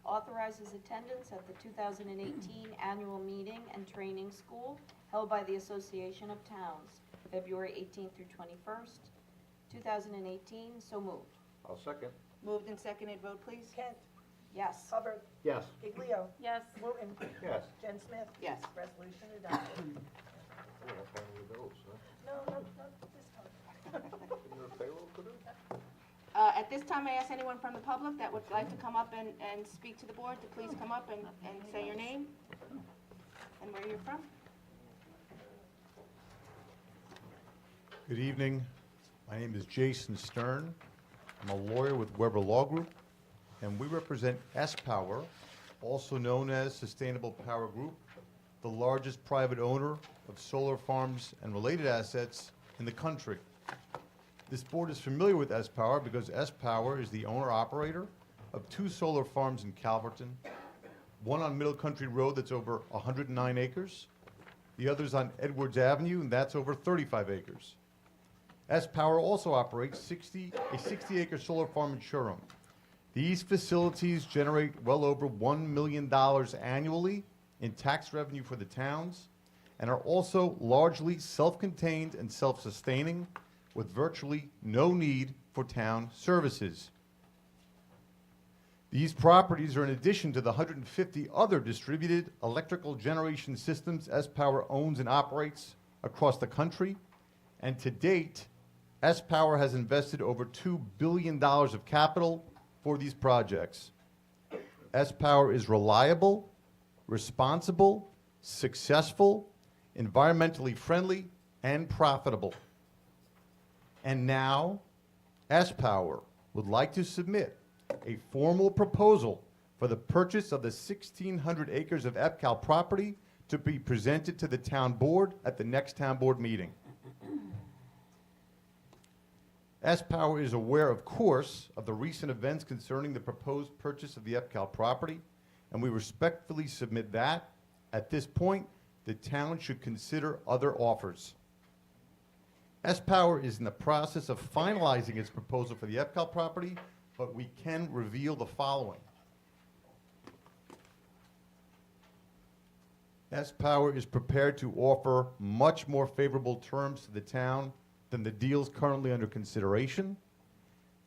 Authorizes attendance at the 2018 annual meeting and training school held by the Association of Towns, February 18th through 21st, 2018. So moved. I'll second. Moved and seconded, vote please. Kent, Yes. Hubbard, Yes. Iglio, Yes. Wooten, Yes. Jen Smith. Yes. Resolution adopted. Oh, that's one of the bills, huh? No, not this time. You're a payroll today? At this time, I ask anyone from the public that would like to come up and speak to the board to please come up and say your name and where you're from. Good evening. My name is Jason Stern. I'm a lawyer with Weber Law Group, and we represent S-Power, also known as Sustainable Power Group, the largest private owner of solar farms and related assets in the country. This board is familiar with S-Power because S-Power is the owner-operator of 2 solar farms in Calverton, one on Middle Country Road that's over 109 acres, the other's on Edwards Avenue, and that's over 35 acres. S-Power also operates a 60-acre solar farm in Shoreham. These facilities generate well over $1 million annually in tax revenue for the towns and are also largely self-contained and self-sustaining with virtually no need for town services. These properties are in addition to the 150 other distributed electrical generation systems S-Power owns and operates across the country, and to date, S-Power has invested over $2 billion of capital for these projects. S-Power is reliable, responsible, successful, environmentally friendly, and profitable. And now, S-Power would like to submit a formal proposal for the purchase of the 1,600 acres of EPCAL property to be presented to the town board at the next town board meeting. S-Power is aware, of course, of the recent events concerning the proposed purchase of the EPCAL property, and we respectfully submit that, at this point, the town should consider other offers. S-Power is in the process of finalizing its proposal for the EPCAL property, but we can reveal the following. S-Power is prepared to offer much more favorable terms to the town than the deals currently under consideration.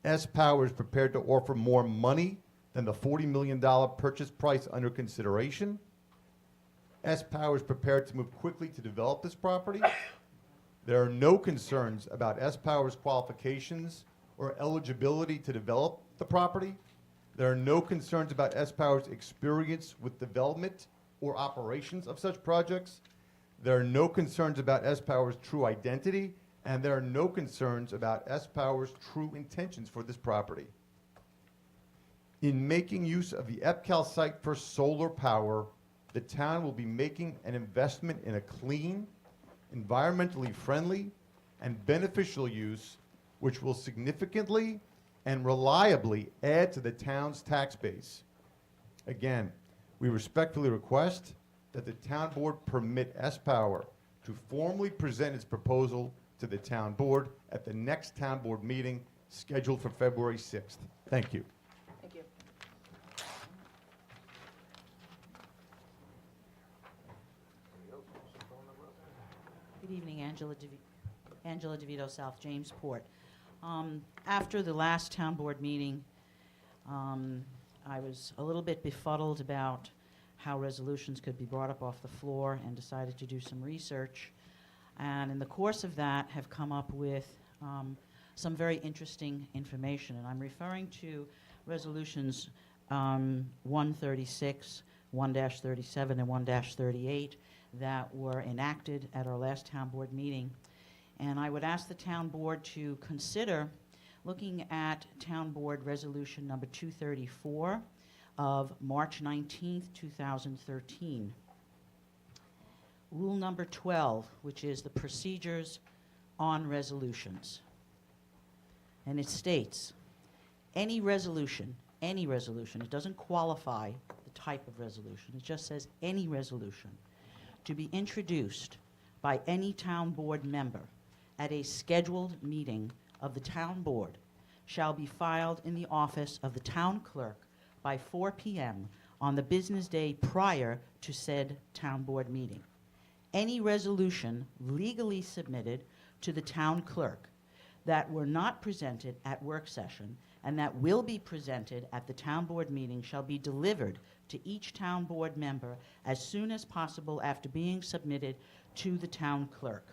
S-Power is prepared to offer more money than the $40 million purchase price under consideration. S-Power is prepared to move quickly to develop this property. There are no concerns about S-Power's qualifications or eligibility to develop the property. There are no concerns about S-Power's experience with development or operations of such projects. There are no concerns about S-Power's true identity, and there are no concerns about S-Power's true intentions for this property. In making use of the EPCAL site for solar power, the town will be making an investment in a clean, environmentally friendly, and beneficial use, which will significantly and reliably add to the town's tax base. Again, we respectfully request that the town board permit S-Power to formally present its proposal to the town board at the next town board meeting scheduled for February 6th. Thank you. Thank you. Good evening, Angela DeVito, South Jamesport. After the last town board meeting, I was a little bit befuddled about how resolutions could be brought up off the floor and decided to do some research. And in the course of that, have come up with some very interesting information. And I'm referring to resolutions 136, 1-37, and 1-38 that were enacted at our last town board meeting. And I would ask the town board to consider looking at town board resolution number 234 of March 19th, 2013. Rule number 12, which is the procedures on resolutions. And it states, any resolution, it doesn't qualify the type of resolution, it just says any resolution to be introduced by any town board member at a scheduled meeting of the town board shall be filed in the office of the town clerk by 4 p.m. on the business day prior to said town board meeting. Any resolution legally submitted to the town clerk that were not presented at work session and that will be presented at the town board meeting shall be delivered to each town board member as soon as possible after being submitted to the town clerk.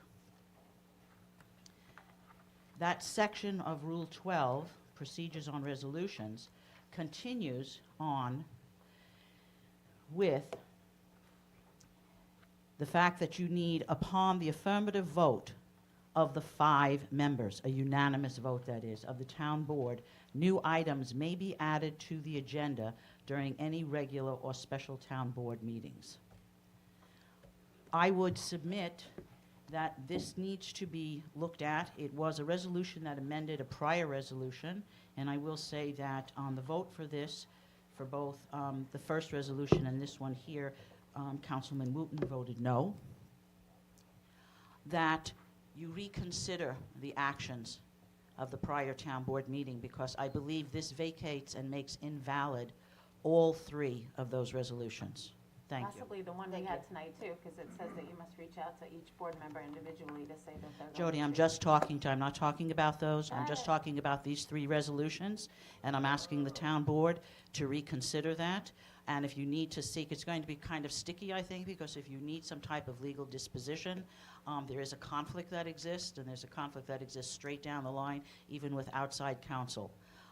That section of Rule 12, Procedures on Resolutions, continues on with the fact that you need, upon the affirmative vote of the 5 members, a unanimous vote that is, of the town board, new items may be added to the agenda during any regular or special town board meetings. I would submit that this needs to be looked at. It was a resolution that amended a prior resolution, and I will say that on the vote for this, for both the first resolution and this one here, Councilman Wooten voted no. That you reconsider the actions of the prior town board meeting, because I believe this vacates and makes invalid all 3 of those resolutions. Thank you. Possibly the one we had tonight too, because it says that you must reach out to each board member individually to say that they're going Jody, I'm to- just talking to, I'm not talking about those. I'm Got just it. talking about these 3 resolutions, and I'm asking the town board to reconsider that. And if you need to seek, it's going to be kind of sticky, I think, because if you need some type of legal disposition, there is a conflict that exists, and there's a conflict that exists straight down the line, even with outside counsel.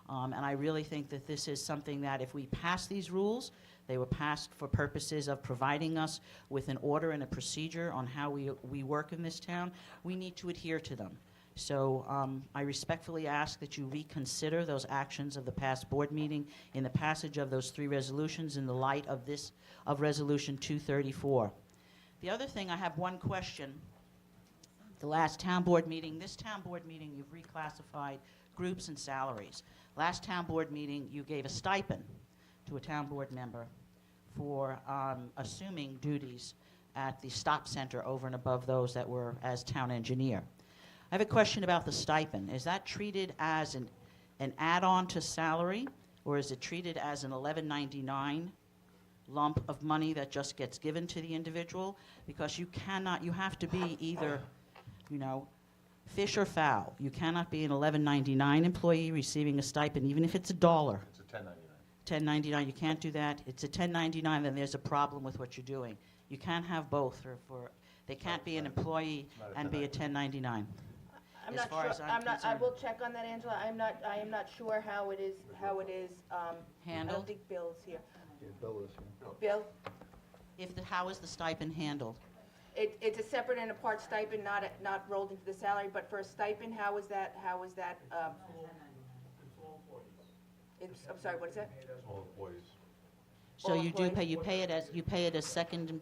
And I really think that this is something that if we pass these rules, they were passed for purposes of providing us with an order and a procedure on how we work in this town. We need to adhere to them. So I respectfully ask that you reconsider those actions of the past board meeting in the passage of those 3 resolutions in the light of this, of Resolution 234. The other thing, I have one question. The last town board meeting, this town board meeting, you've reclassified groups and salaries. Last town board meeting, you gave a stipend to a town board member for assuming duties at the stop center over and above those that were as town engineer. I have a question about the stipend. Is that treated as an add-on to salary, or is it treated as an $11.99 lump of money that just gets given to the individual, because you have to be either, fish or fowl. You cannot be an 1199 employee receiving a stipend, even if it's $1. It's a 1099. 1099, you can't do that. It's a 1099, then there's a problem with what you're doing. You can't have both, they can't be an employee Not a and be a 1099. I'm As not far sure, as I'm I concerned. will check on that, Angela. I am not sure how it is, I Handled? don't think Bill's here. Yeah, Bill is here. Bill? How is the stipend handled? It's a separate and apart stipend, not rolled into the salary, but for a stipend, how is that, I'm sorry, what is that? All employees. So All you do employees? you pay it as second,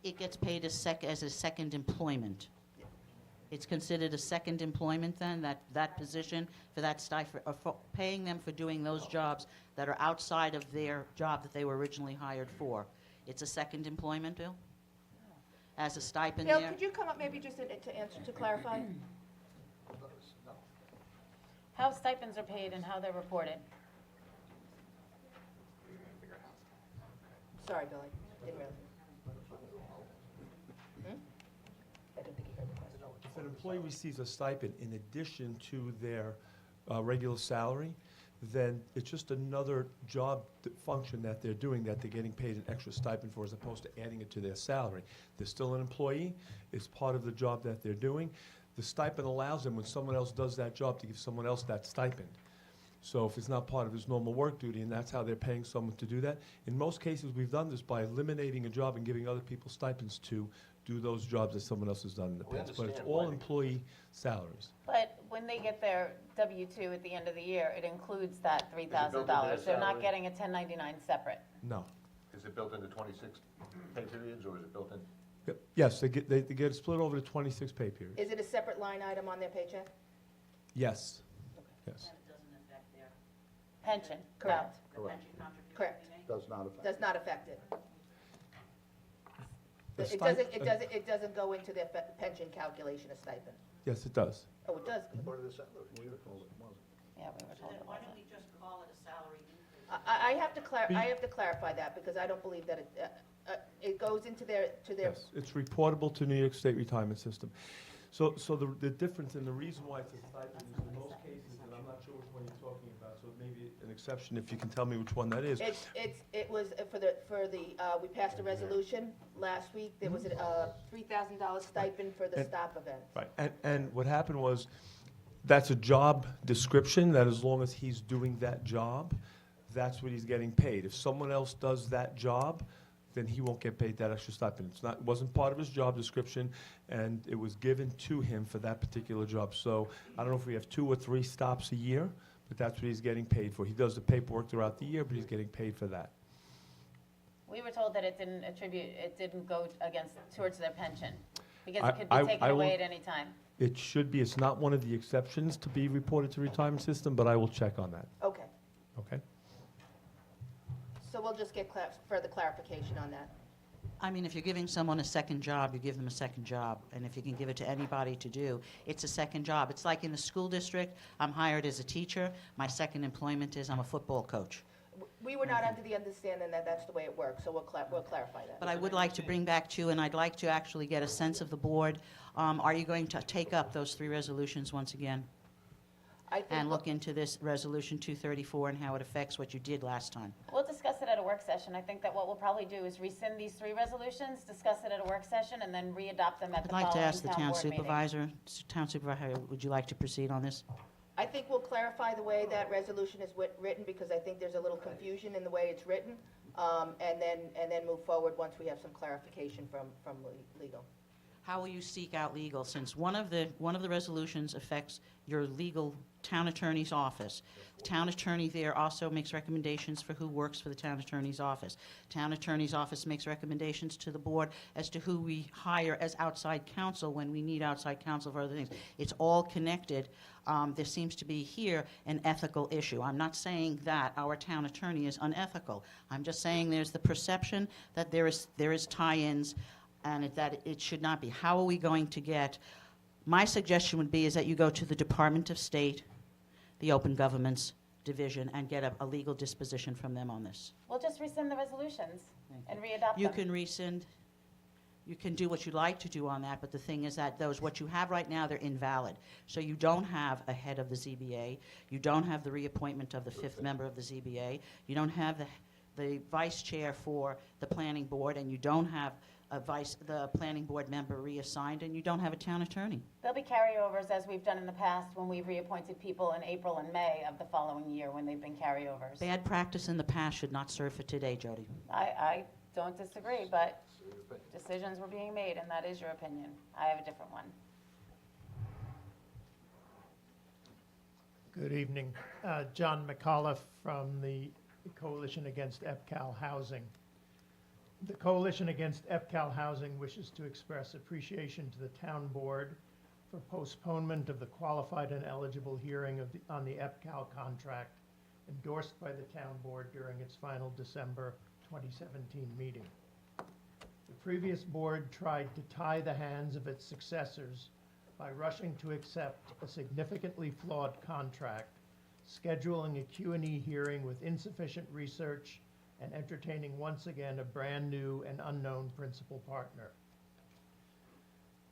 it gets paid as a second employment. It's considered a second employment then, that position for that stipend, or for paying them for doing those jobs that are outside of their job that they were originally hired for. It's a second employment, Bill? As a stipend Bill, there? could you come up maybe just to clarify? How stipends are paid and how they're reported. Sorry, Bill, I didn't realize. I didn't think you heard the question. If an employee receives a stipend in addition to their regular salary, then it's just another job function that they're doing that they're getting paid an extra stipend for, as opposed to adding it to their salary. They're still an employee. It's part of the job that they're doing. The stipend allows them, when someone else does that job, to give someone else that stipend. So if it's not part of his normal work duty, and that's how they're paying someone to do that. In most cases, we've done this by eliminating a job and giving other people stipends to do those jobs that someone else has done in the We past. But it's understand all why they- employee salaries. But when they get their W-2 at the end of the year, it includes that built into their $3,000. They're not salary? getting a 1099 separate. No. Is it built into 26 pay periods, or is it built in? Yep. Yes, they get split over the 26 pay periods. Is it a separate line item on their paycheck? Yes. Yes. Pension, no. Correct. Correct. Correct. Does not affect. Does not affect it. The It doesn't go into their pension calculation of stipend. Yes, it does. Oh, it does. Part of the salary. We were told it wasn't. Yeah, we were told it Why don't wasn't. we just call it a salary increase? I have to clarify that, because I don't believe that it goes into their. Yes, it's reportable to New York State Retirement System. So the difference and the reason why it's a stipend is in most cases, and I'm not sure which one you're talking about, so it may be an exception if you can tell me which one that is. It was we passed a resolution last week. There was a $3,000 stipend for the And- stop event. Right, and what happened was, that's a job description, that as long as he's doing that job, that's what he's getting paid. If someone else does that job, then he won't get paid that extra stipend. It wasn't part of his job description, and it was given to him for that particular job. So I don't know if we have 2 or 3 stops a year, but that's what he's getting paid for. He does the paperwork throughout the year, but he's getting paid for that. We were told that it didn't go towards their pension, because I- it could be I taken will- away at any time. It should be, it's not one of the exceptions to be reported to retirement system, but I will check on that, Okay, okay? so we'll just get further clarification on that. I mean, if you're giving someone a second job, you give them a second job. And if you can give it to anybody to do, it's a second job. It's like in the school district, I'm hired as a teacher. My second employment is I'm a football coach. We were not under the understanding that that's the way it works, so we'll clarify that. But I would like to bring back to you, and I'd like to actually get a sense of the board. Are you going to take up those 3 resolutions once again? I think And look into this Resolution 234 and how it affects what you did last time? We'll discuss it at a work session. I think that what we'll probably do is rescind these 3 resolutions, discuss it at a work session, and then re-adopt them at I'd the like to following ask the town town board meeting. supervisor. Town supervisor, would you like to proceed on this? I think we'll clarify the way that resolution is written, because I think there's a little confusion in the way it's written, and then move forward once we have some clarification from legal. How will you seek out legal, since one of the resolutions affects your legal town attorney's office? Town attorney there also makes recommendations for who works for the town attorney's office. Town attorney's office makes recommendations to the board as to who we hire as outside counsel when we need outside counsel for other things. It's all connected. There seems to be here an ethical issue. I'm not saying that our town attorney is unethical. I'm just saying there's the perception that there is tie-ins, and that it should not be. How are we going to get, my suggestion would be is that you go to the Department of State, the Open Governments Division and get a legal disposition from them on this. We'll just rescind the resolutions Thank and readopt them. You can rescind, you can do what you like to do on that, but the thing is that what you have right now, they're invalid. So you don't have a head of the ZBA, you don't have the reappointment of the fifth member of the ZBA, you don't have the vice chair for the planning board, and you don't have the planning board member reassigned, and you don't have a town attorney. There'll be carryovers, as we've done in the past, when we've reappointed people in April and May of the following year when they've been carryovers. Bad practice in the past should not serve for today, Jody. I don't disagree, but decisions were being made, and that is your opinion. I have a different one. Good evening. John McAuliffe from the Coalition Against EPCAL Housing. The Coalition Against EPCAL Housing wishes to express appreciation to the town board for postponement of the qualified and eligible hearing on the EPCAL contract endorsed by the town board during its final December 2017 meeting. The previous board tried to tie the hands of its successors by rushing to accept a significantly flawed contract, scheduling a Q&E hearing with insufficient research, and entertaining once again a brand-new and unknown principal partner.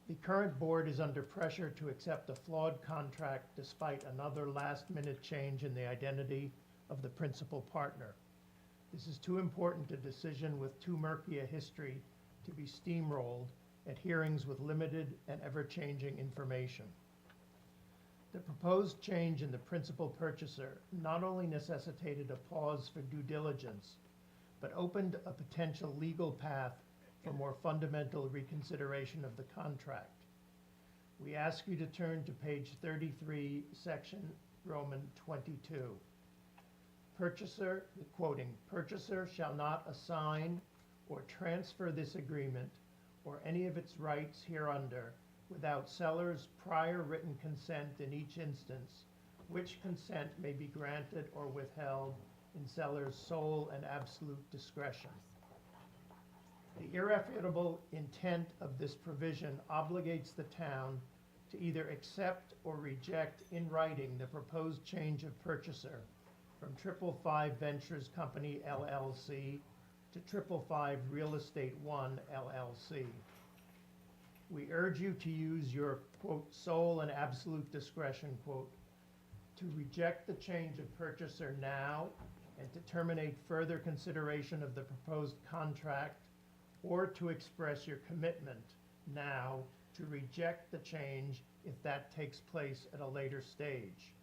The current board is under pressure to accept a flawed contract despite another last-minute change in the identity of the principal partner. This is too important a decision with too murky a history to be steamrolled at hearings with limited and ever-changing information. The proposed change in the principal purchaser not only necessitated a pause for due diligence, but opened a potential legal path for more fundamental reconsideration of the contract. We ask you to turn to page 33, section Roman 22. Purchaser, quoting, "Purchaser shall not assign or transfer this agreement or any of its rights hereunder without seller's prior written consent in each instance, which consent may be granted or withheld in seller's sole and absolute discretion." The irrefutable intent of this provision obligates the town to either accept or reject in writing the proposed change of purchaser from 555 Ventures Company LLC to 555 Real Estate One LLC. We urge you to use your, quote, sole and absolute discretion, quote, to reject the change of purchaser now and to terminate further consideration of the proposed contract, or to express your commitment now to reject the change if that takes place at a later stage.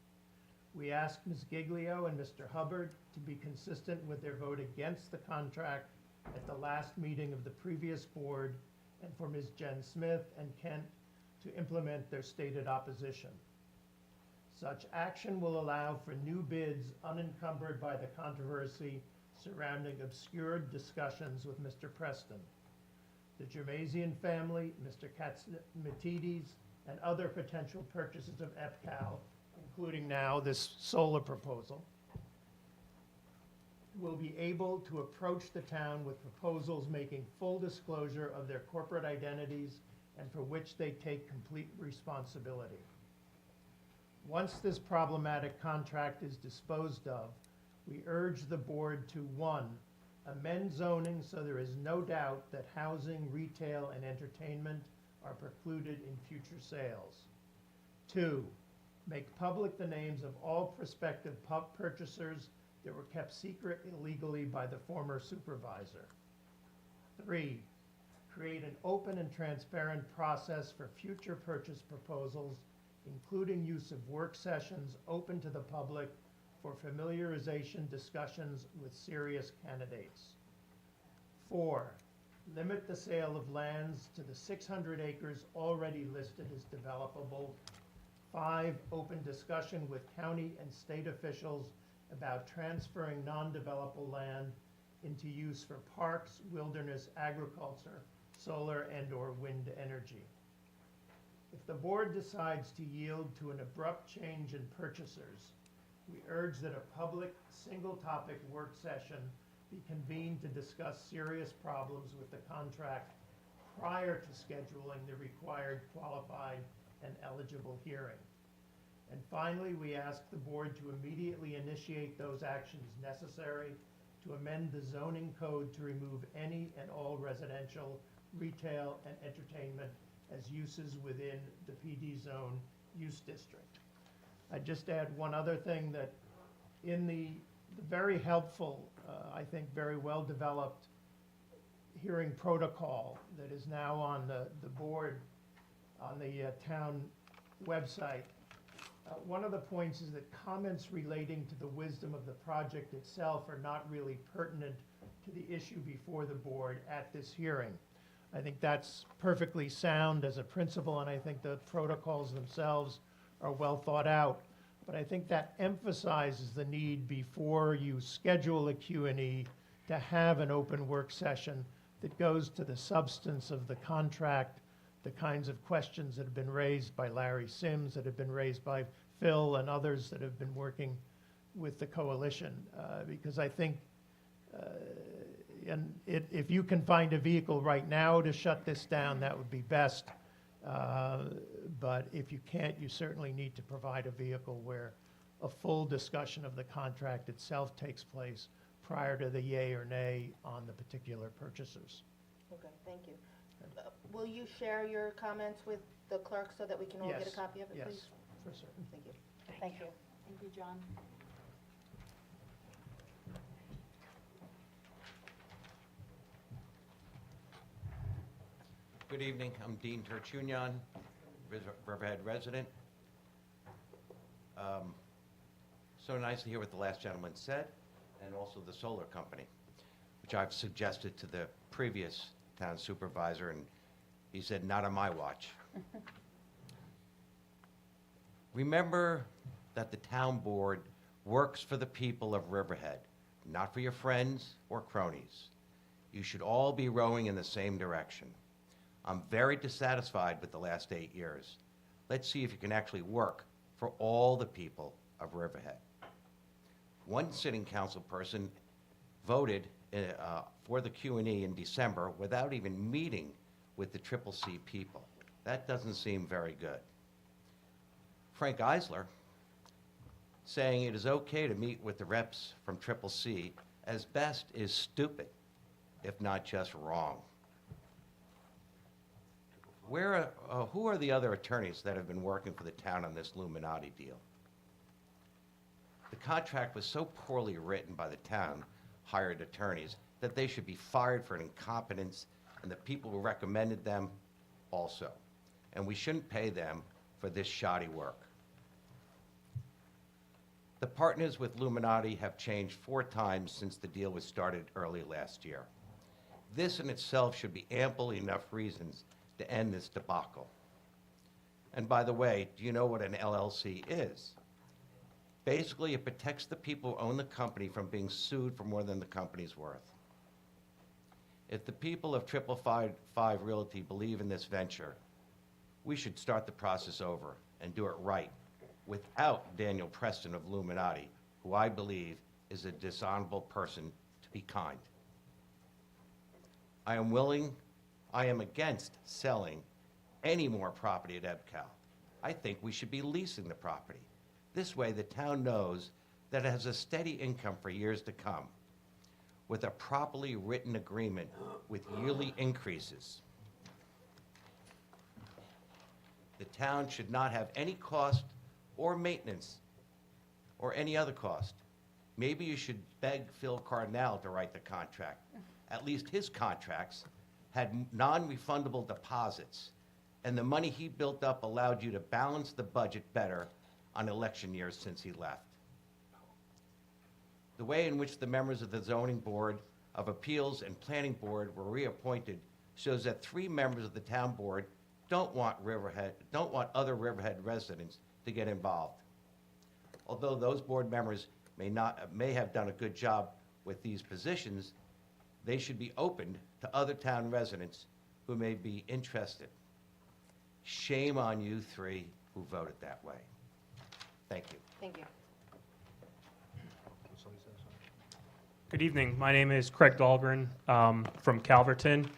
We ask Ms. Giglio and Mr. Hubbard to be consistent with their vote against the contract at the last meeting of the previous board, and for Ms. Jen Smith and Kent to implement their stated opposition. Such action will allow for new bids unencumbered by the controversy surrounding obscured discussions with Mr. Preston, the Germazian family, Mr. Katsimatidis, and other potential purchases of EPCAL, including now this solar proposal, will be able to approach the town with proposals making full disclosure of their corporate identities and for which they take complete responsibility. Once this problematic contract is disposed of, we urge the board to, 1, amend zoning so there is no doubt that housing, retail, and entertainment are precluded in future sales. 2, make public the names of all prospective purchasers that were kept secret illegally by the former supervisor. 3, create an open and transparent process for future purchase proposals, including use of work sessions open to the public for familiarization discussions with serious candidates. 4, limit the sale of lands to the 600 acres already listed as developable. 5, open discussion with county and state officials about transferring non-developable land into use for parks, wilderness, agriculture, solar and/or wind energy. If the board decides to yield to an abrupt change in purchasers, we urge that a public, single-topic work session be convened to discuss serious problems with the contract prior to scheduling the required qualified and eligible hearing. And finally, we ask the board to immediately initiate those actions necessary to amend the zoning code to remove any and all residential, retail, and entertainment as uses within the PD zone use district. I'd just add one other thing, that in the very helpful, I think very well-developed hearing protocol that is now on the board, on the town website, one of the points is that comments relating to the wisdom of the project itself are not really pertinent to the issue before the board at this hearing. I think that's perfectly sound as a principle, and I think the protocols themselves are well thought out. But I think that emphasizes the need, before you schedule a Q&E, to have an open work session that goes to the substance of the contract, the kinds of questions that have been raised by Larry Sims, that have been raised by Phil and others that have been working with the coalition. Because I think, if you can find a vehicle right now to shut this down, that would be best. But if you can't, you certainly need to provide a vehicle where a full discussion of the contract itself takes place prior to the yay or nay on the particular purchasers. Okay, thank you. Will you share your comments with the clerk so that we can all get a Yes, copy of it, yes, please? for certain. Thank you. Thank you. Thank you, John. Good evening, I'm Dean Tertunian, Riverhead resident. So nice to hear what the last gentleman said, and also the solar company, which I've suggested to the previous town supervisor, and he said, not on my watch. Remember that the town board works for the people of Riverhead, not for your friends or cronies. You should all be rowing in the same direction. I'm very dissatisfied with the last 8 years. Let's see if you can actually work for all the people of Riverhead. One sitting council person voted for the Q&E in December without even meeting with the CCC people. That doesn't seem very good. Frank Eisler saying it is okay to meet with the reps from CCC as best is stupid, if not just wrong. Who are the other attorneys that have been working for the town on this Illuminati deal? The contract was so poorly written by the town hired attorneys that they should be fired for incompetence, and the people who recommended them also. And we shouldn't pay them for this shoddy work. The partners with Illuminati have changed 4 times since the deal was started early last year. This in itself should be ample enough reasons to end this debacle. And by the way, do you know what an LLC is? Basically, it protects the people who own the company from being sued for more than the company's worth. If the people of 555 Realty believe in this venture, we should start the process over and do it right without Daniel Preston of Illuminati, who I believe is a dishonorable person to be kind. I am against selling any more property at EBCAL. I think we should be leasing the property. This way, the town knows that it has a steady income for years to come, with a properly written agreement with yearly increases. The town should not have any cost or maintenance or any other cost. Maybe you should beg Phil Cardinal to write the contract. At least his contracts had non-refundable deposits, and the money he built up allowed you to balance the budget better on election years since he left. The way in which the members of the Zoning Board of Appeals and Planning Board were reappointed shows that 3 members of the town board don't want other Riverhead residents to get involved. Although those board members may have done a good job with these positions, they should be opened to other town residents who may be interested. Shame on you 3 who voted that way. Thank you. Thank you. Good evening. My name is Craig Dahlgren from Calverton.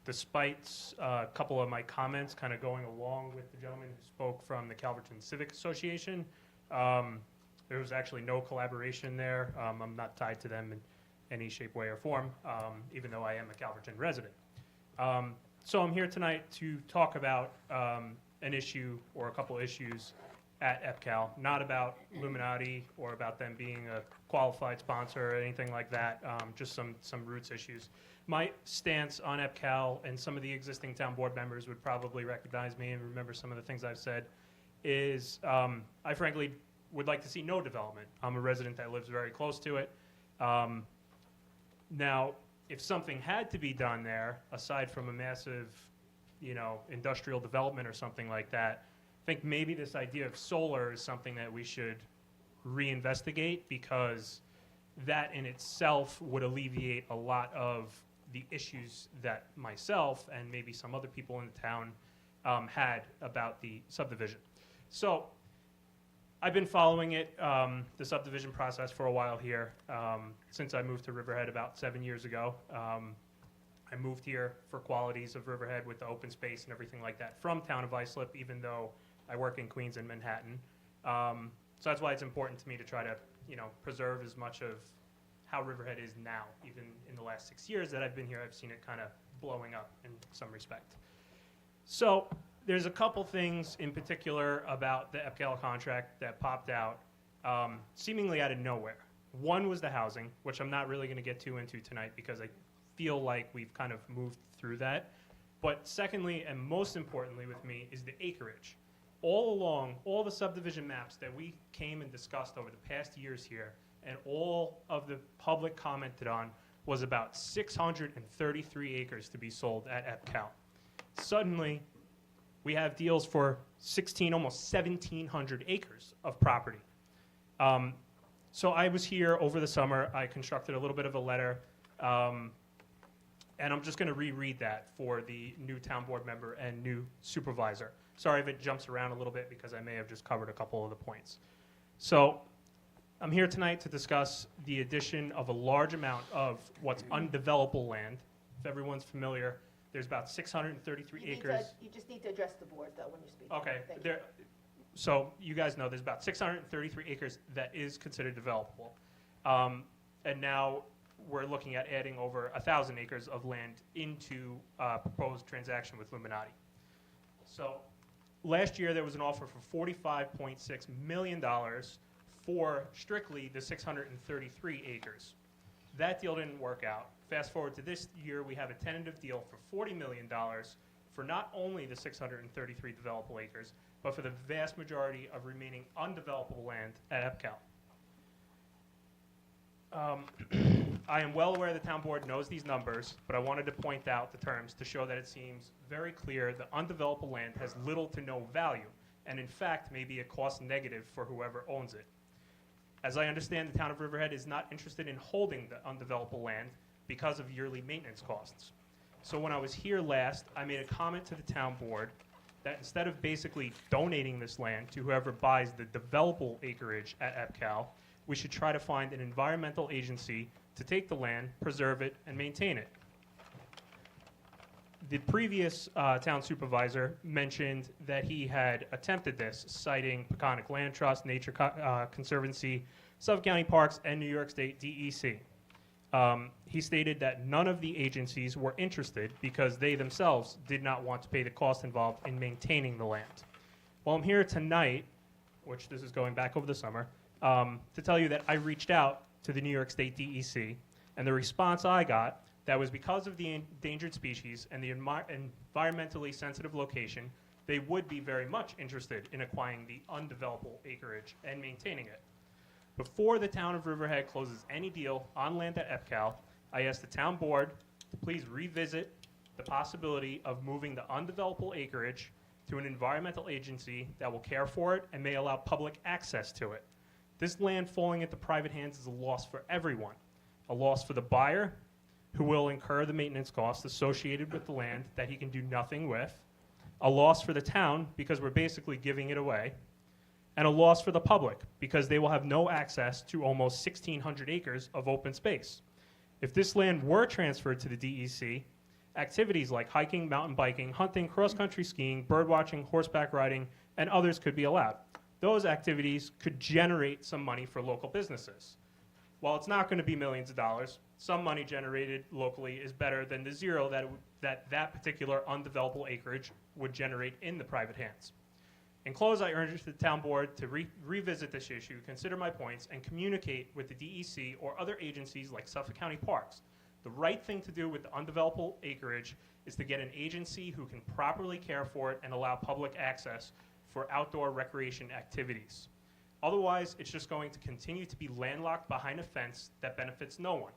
despite a couple of my comments kind of going along with the gentleman who spoke from the Calverton Civic Association, there was actually no collaboration there. I'm not tied to them in any shape, way, or form, even though I am a Calverton resident. So I'm here tonight to talk about an issue or a couple issues at EPCAL, not about Illuminati or about them being a qualified sponsor or anything like that, just some roots issues. My stance on EPCAL, and some of the existing town board members would probably recognize me and remember some of the things I've said, is I frankly would like to see no development. I'm a resident that lives very close to it. Now, if something had to be done there, aside from a massive, industrial development or something like that, I think maybe this idea of solar is something that we should reinvestigate, because that in itself would alleviate a lot of the issues that myself and maybe some other people in the town had about the subdivision. So I've been following it, the subdivision process, for a while here, since I moved to Riverhead about 7 years ago. I moved here for qualities of Riverhead with the open space and everything like that from town of Islip, even though I work in Queens and Manhattan. So that's why it's important to me to try to, preserve as much of how Riverhead is now. Even in the last 6 years that I've been here, I've seen it kind of blowing up in some respect. So there's a couple things in particular about the EPCAL contract that popped out seemingly out of nowhere. One was the housing, which I'm not really going to get too into tonight because I feel like we've kind of moved through that. But secondly, and most importantly with me, is the acreage. All along, all the subdivision maps that we came and discussed over the past years here, and all of the public commented on, was about 633 acres to be sold at EPCAL. Suddenly, we have deals for 16, almost 1,700 acres of property. So I was here over the summer. I constructed a little bit of a letter, and I'm just going to reread that for the new town board member and new supervisor. Sorry if it jumps around a little bit because I may have just covered a couple of the points. So I'm here tonight to discuss the addition of a large amount of what's undevelopable land. If everyone's familiar, there's about 633 acres. You just need to address the board, though, when you speak. Okay. Thank you. So you guys know there's about 633 acres that is considered developable. And now we're looking at adding over 1,000 acres of land into a proposed transaction with Illuminati. So last year there was an offer for $45.6 million for strictly the 633 acres. That deal didn't work out. Fast forward to this year, we have a tentative deal for $40 million for not only the 633 developable acres, but for the vast majority of remaining undevelopable land at EPCAL. I am well aware the town board knows these numbers, but I wanted to point out the terms to show that it seems very clear the undevelopable land has little to no value, and in fact may be a cost negative for whoever owns it. As I understand, the town of Riverhead is not interested in holding the undevelopable land because of yearly maintenance costs. So when I was here last, I made a comment to the town board that instead of basically donating this land to whoever buys the developable acreage at EPCAL, we should try to find an environmental agency to take the land, preserve it, and maintain it. The previous town supervisor mentioned that he had attempted this, citing Peconic Land Trust, Nature Conservancy, Suffolk County Parks, and New York State DEC. He stated that none of the agencies were interested because they themselves did not want to pay the cost involved in maintaining the land. Well, I'm here tonight, which this is going back over the summer, to tell you that I reached out to the New York State DEC, and the response I got, that was because of the endangered species and the environmentally sensitive location, they would be very much interested in acquiring the undevelopable acreage and maintaining it. Before the town of Riverhead closes any deal on land at EPCAL, I asked the town board to please revisit the possibility of moving the undevelopable acreage to an environmental agency that will care for it and may allow public access to it. This land falling into private hands is a loss for everyone. A loss for the buyer, who will incur the maintenance costs associated with the land that he can do nothing with. A loss for the town, because we're basically giving it away. And a loss for the public, because they will have no access to almost 1,600 acres of open space. If this land were transferred to the DEC, activities like hiking, mountain biking, hunting, cross-country skiing, bird watching, horseback riding, and others could be allowed. Those activities could generate some money for local businesses. While it's not going to be millions of dollars, some money generated locally is better than the zero that particular undevelopable acreage would generate in the private hands. In close, I urge the town board to revisit this issue, consider my points, and communicate with the DEC or other agencies like Suffolk County Parks. The right thing to do with the undevelopable acreage is to get an agency who can properly care for it and allow public access for outdoor recreation activities. Otherwise, it's just going to continue to be landlocked behind a fence that benefits no one.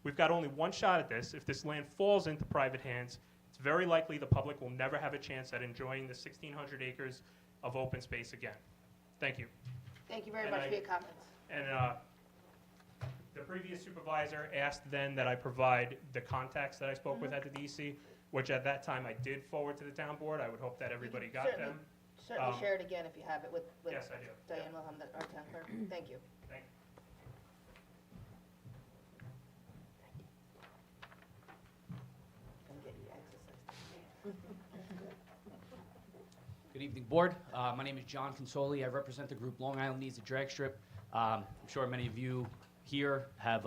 We've got only one shot at this. If this land falls into private hands, it's very likely the public will never have a chance at enjoying the 1,600 acres of open space again. Thank you. Thank you very And much for your comments. And the previous supervisor asked then that I provide the contacts that I spoke with at the DEC, which at that time I did forward to the town board. I would hope that everybody got Certainly. them. Certainly share it again if you have it with Yes, I do. Diane Wilhelm, our town clerk. Thank you. Thank you. Gonna get you exercise. Good evening, Board. My name is John Consoli. I represent the group Long Island Needs a Drag Strip. I'm sure many of you here have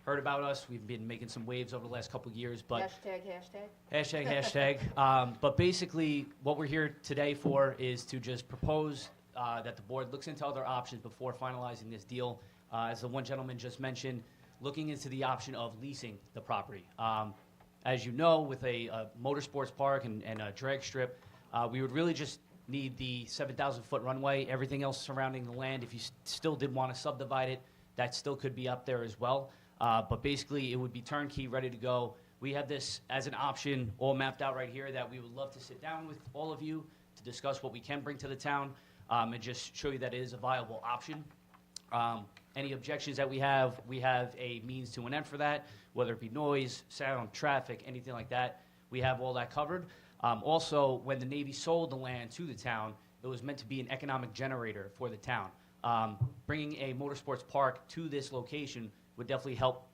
heard about us. We've been making some waves over the last couple of years, but hashtag. But basically, what we're here today for is to just propose that the board looks into other options before finalizing this deal. As the one gentleman just mentioned, looking into the option of leasing the property. As you know, with a motorsports park and a drag strip, we would really just need the 7,000-foot runway. Everything else surrounding the land, if you still did want to subdivide it, that still could be up there as well. But basically, it would be turnkey, ready to go. We have this as an option all mapped out right here that we would love to sit down with all of you to discuss what we can bring to the town and just show you that it is a viable option. Any objections that we have a means to an end for that, whether it be noise, sound, traffic, anything like that. We have all that covered. Also, when the Navy sold the land to the town, it was meant to be an economic generator for the town. Bringing a motorsports park to this location would definitely help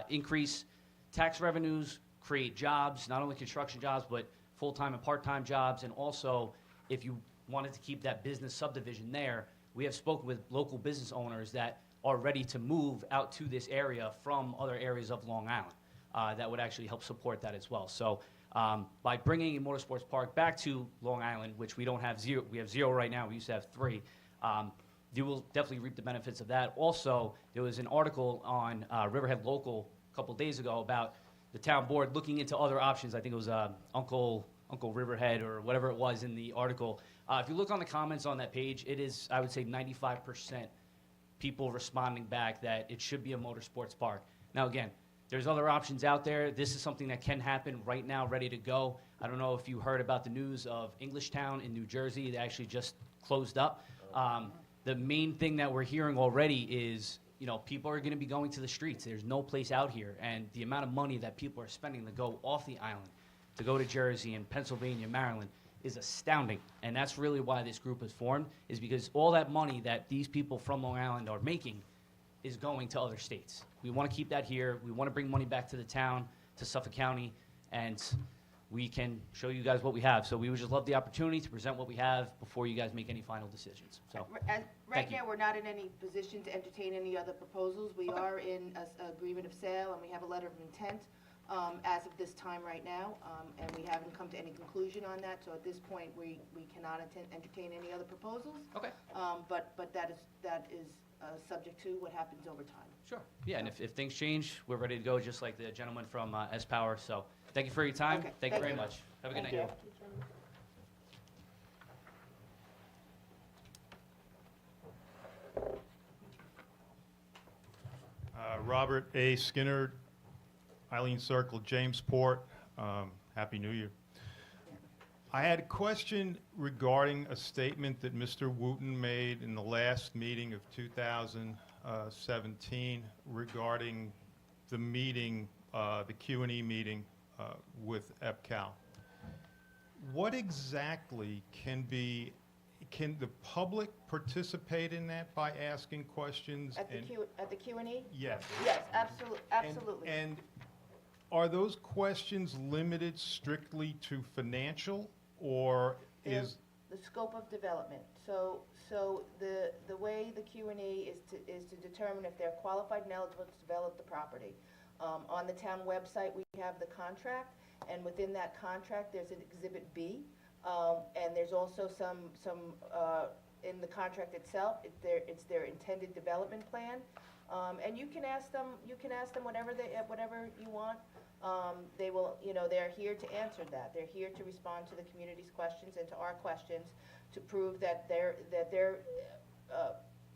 increase tax revenues, create jobs, not only construction jobs, but full-time and part-time jobs. And also, if you wanted to keep that business subdivision there, we have spoken with local business owners that are ready to move out to this area from other areas of Long Island. That would actually help support that as well. So by bringing a motorsports park back to Long Island, which we don't have zero, we have 0 right now, we used to have 3, you will definitely reap the benefits of that. Also, there was an article on Riverhead Local a couple days ago about the town board looking into other options. I think it was Uncle Riverhead or whatever it was in the article. If you look on the comments on that page, it is, I would say, 95% people responding back that it should be a motorsports park. Now, again, there's other options out there. This is something that can happen right now, ready to go. I don't know if you heard about the news of Englishtown in New Jersey. They actually just closed up. The main thing that we're hearing already is, you know, people are going to be going to the streets. There's no place out here. And the amount of money that people are spending to go off the island, to go to Jersey and Pennsylvania, Maryland, is astounding. And that's really why this group was formed, is because all that money that these people from Long Island are making is going to other states. We want to keep that here. We want to bring money back to the town, to Suffolk County, and we can show you guys what we have. So we would just love the opportunity to present what we have before you guys make any final decisions. So, And right thank you. now, we're not in any position to entertain any other proposals. We are in an agreement of sale, and we have a letter of intent as of this time right now, and we haven't come to any conclusion on that. So at this point, we cannot entertain any other proposals. Okay. But that is subject to what happens over time. Sure. Yeah, and if things change, we're ready to go, just like the gentleman from S-Power. So thank you for your time. Okay, Thank you thank very you. much. Have a good Thank night. Robert A. Skinner, Eileen Circle, Jamesport. Happy New Year. I had a question regarding a statement that Mr. Wooten made in the last meeting of 2017 regarding the meeting, the Q&E meeting with EPCAL. What exactly can the public participate in that by asking questions? At the Q&E? Yes. Yes, absolutely. And are those questions limited strictly to financial, or is, The scope of development. So the way the Q&A is to determine if they're qualified and eligible to develop the property. On the town website, we have the contract, and within that contract, there's an Exhibit B. And there's also some in the contract itself, it's their intended development plan. And you can ask them whatever you want. They will, they're here to answer that. They're here to respond to the community's questions and to our questions to prove that they're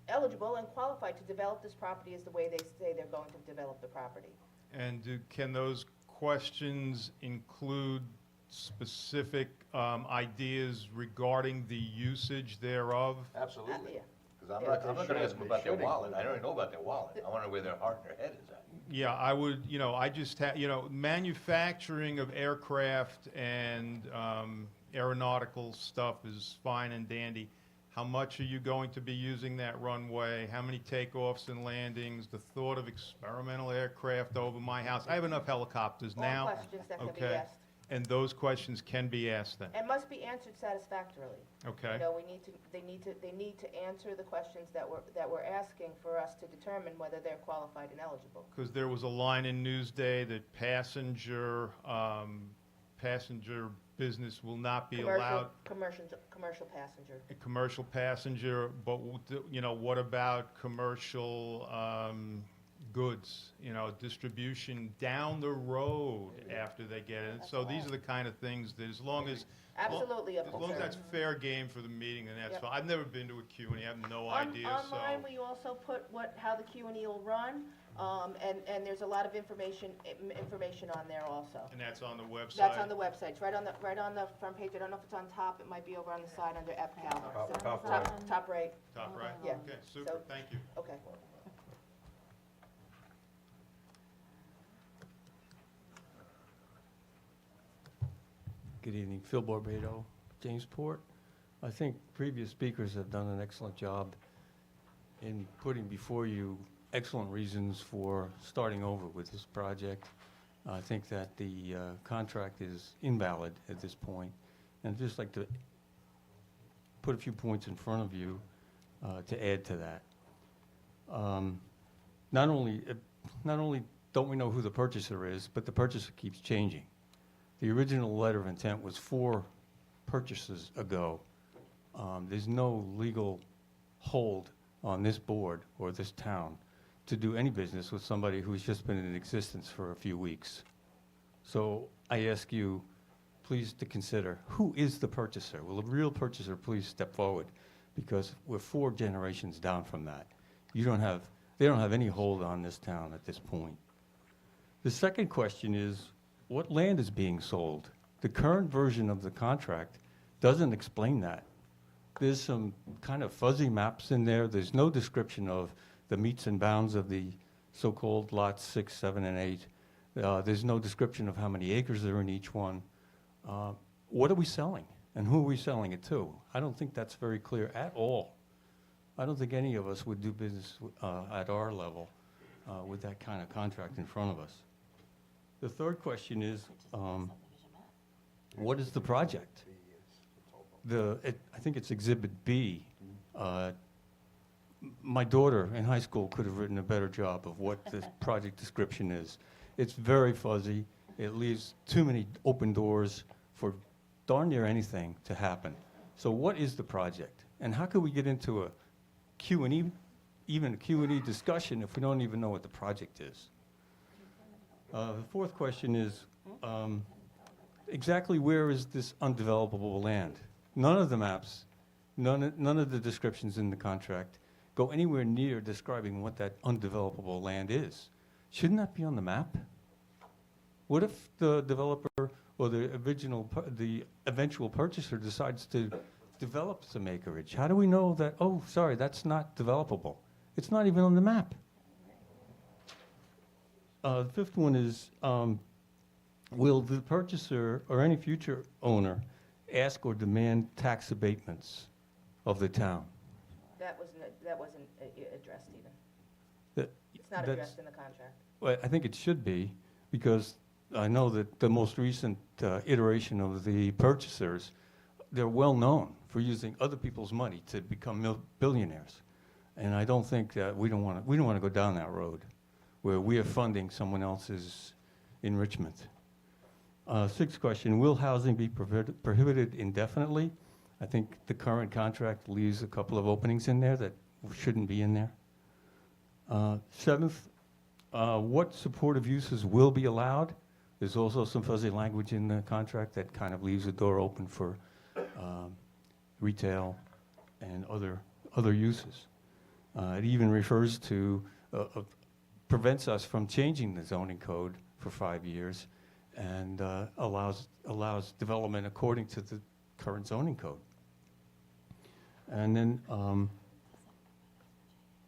eligible and qualified to develop this property as the way they say they're going to develop the property. and can those questions include specific ideas regarding the usage thereof? Absolutely. Yeah. Because I'm not gonna ask them about their wallet. I already know about their wallet. I wanna know where their heart and their head is at. Yeah, I would, I just manufacturing of aircraft and aeronautical stuff is fine and dandy. How much are you going to be using that runway? How many takeoffs and landings? The thought of experimental aircraft over my house. I have enough helicopters now. All questions that can be Okay. asked. And those questions can be asked then? And must be answered satisfactorily. Okay. They need to answer the questions that we're asking for us to determine whether they're qualified and eligible. Because there was a line in Newsday that passenger business will not be allowed. Commercial passenger. A commercial passenger, but what about commercial goods, distribution down the road after they get it? So these are the kind of things that as long as Absolutely. as long as that's fair game for the meeting, then that's Yep. fine. I've never been to a Q&A, I have no idea, so. Online, we also put how the Q&E will run, and there's a lot of information on there also. And that's on the website? That's on the website. It's right on the front page. I don't know if it's on top. It might be over on the side under FPAL. Top right. Top right. Top right? Yeah. Okay, super, So- thank you. Okay. Good evening, Phil Barbato, Jamesport. I think previous speakers have done an excellent job in putting before you excellent reasons for starting over with this project. I think that the contract is invalid at this point, and I'd just like to put a few points in front of you to add to that. Not only don't we know who the purchaser is, but the purchaser keeps changing. The original letter of intent was 4 purchases ago. There's no legal hold on this board or this town to do any business with somebody who's just been in existence for a few weeks. So I ask you, please to consider, who is the purchaser? Will a real purchaser please step forward? Because we're 4 generations down from that. They don't have any hold on this town at this point. The second question is, what land is being sold? The current version of the contract doesn't explain that. There's some kind of fuzzy maps in there. There's no description of the meets and bounds of the so-called lots 6, 7, and 8. There's no description of how many acres are in each one. What are we selling, and who are we selling it to? I don't think that's very clear at all. I don't think any of us would do business at our level with that kind of contract in front of us. The third question is, what is the project? I think it's Exhibit B. My daughter in high school could have written a better job of what the project description is. It's very fuzzy. It leaves too many open doors for darn near anything to happen. So what is the project? And how could we get into a Q&E, even a Q&E discussion if we don't even know what the project is? The fourth question is, exactly where is this undevelopable land? None of the maps, none of the descriptions in the contract go anywhere near describing what that undevelopable land is. Shouldn't that be on the map? What if the developer or the eventual purchaser decides to develop some acreage? How do we know that, oh, sorry, that's not developable? It's not even on the map. The fifth one is, will the purchaser or any future owner ask or demand tax abatements of the town? That wasn't addressed even. It's not addressed in the contract. Well, I think it should be, because I know that the most recent iteration of the purchasers, they're well-known for using other people's money to become billionaires. And I don't think that, we don't want to go down that road where we are funding someone else's enrichment. Sixth question, will housing be prohibited indefinitely? I think the current contract leaves a couple of openings in there that shouldn't be in there. Seventh, what supportive uses will be allowed? There's also some fuzzy language in the contract that kind of leaves the door open for retail and other uses. It even refers to, prevents us from changing the zoning code for 5 years and allows development according to the current zoning code. And then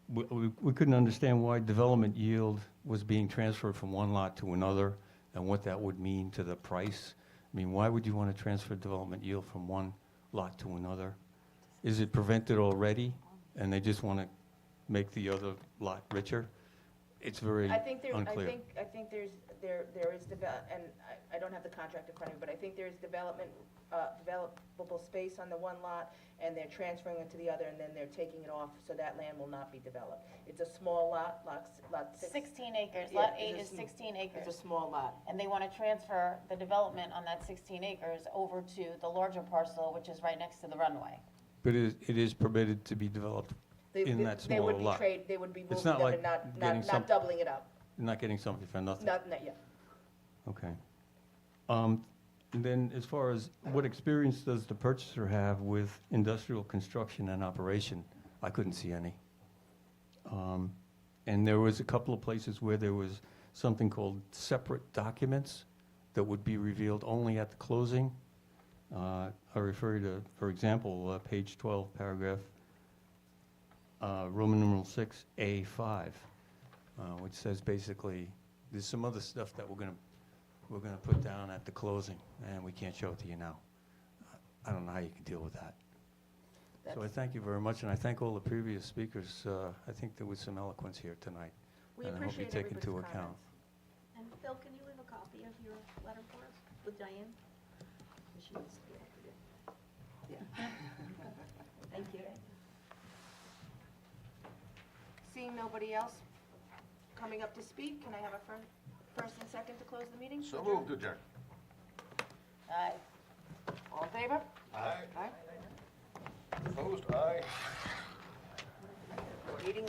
we couldn't understand why development yield was being transferred from one lot to another and what that would mean to the price. I mean, why would you want to transfer development yield from one lot to another? Is it prevented already and they just want to make the other lot richer? It's very unclear. I think there is and I don't have the contract in front of me, but I think there's developable space on the one lot, and they're transferring it to the other, and then they're taking it off, so that land will not be developed. It's a small lot 6. 16 acres. Yeah, Lot it's 8 a is 16 acres. It's a small lot. And they want to transfer the development on that 16 acres over to the larger parcel, which is right next to the runway. But it is permitted to be developed in that They smaller would be lot. they would be It's moving not them like and getting not doubling it up. Not getting something for nothing. Not, yeah. Okay. And then as far as what experience does the purchaser have with industrial construction and operation, I couldn't see any. And there was a couple of places where there was something called separate documents that would be revealed only at the closing. I refer to, for example, page 12, paragraph Roman numeral 6, A5, which says basically, there's some other stuff that we're gonna put down at the closing, and we can't show it to you now. I don't know how you can deal with that. So I thank you very much, and I thank all the previous speakers. I think there was some eloquence here tonight, We and I hope you appreciate take into everybody's account. And Phil, can you leave a copy of your letter for us with Diane? She needs to be able to do it. Yeah. Thank you. Seeing nobody else coming up to speak, can I have a first and second to close the meeting? So moved, adjourn. Aye. All in favor? Aye. Aye. Opposed? Aye. Meeting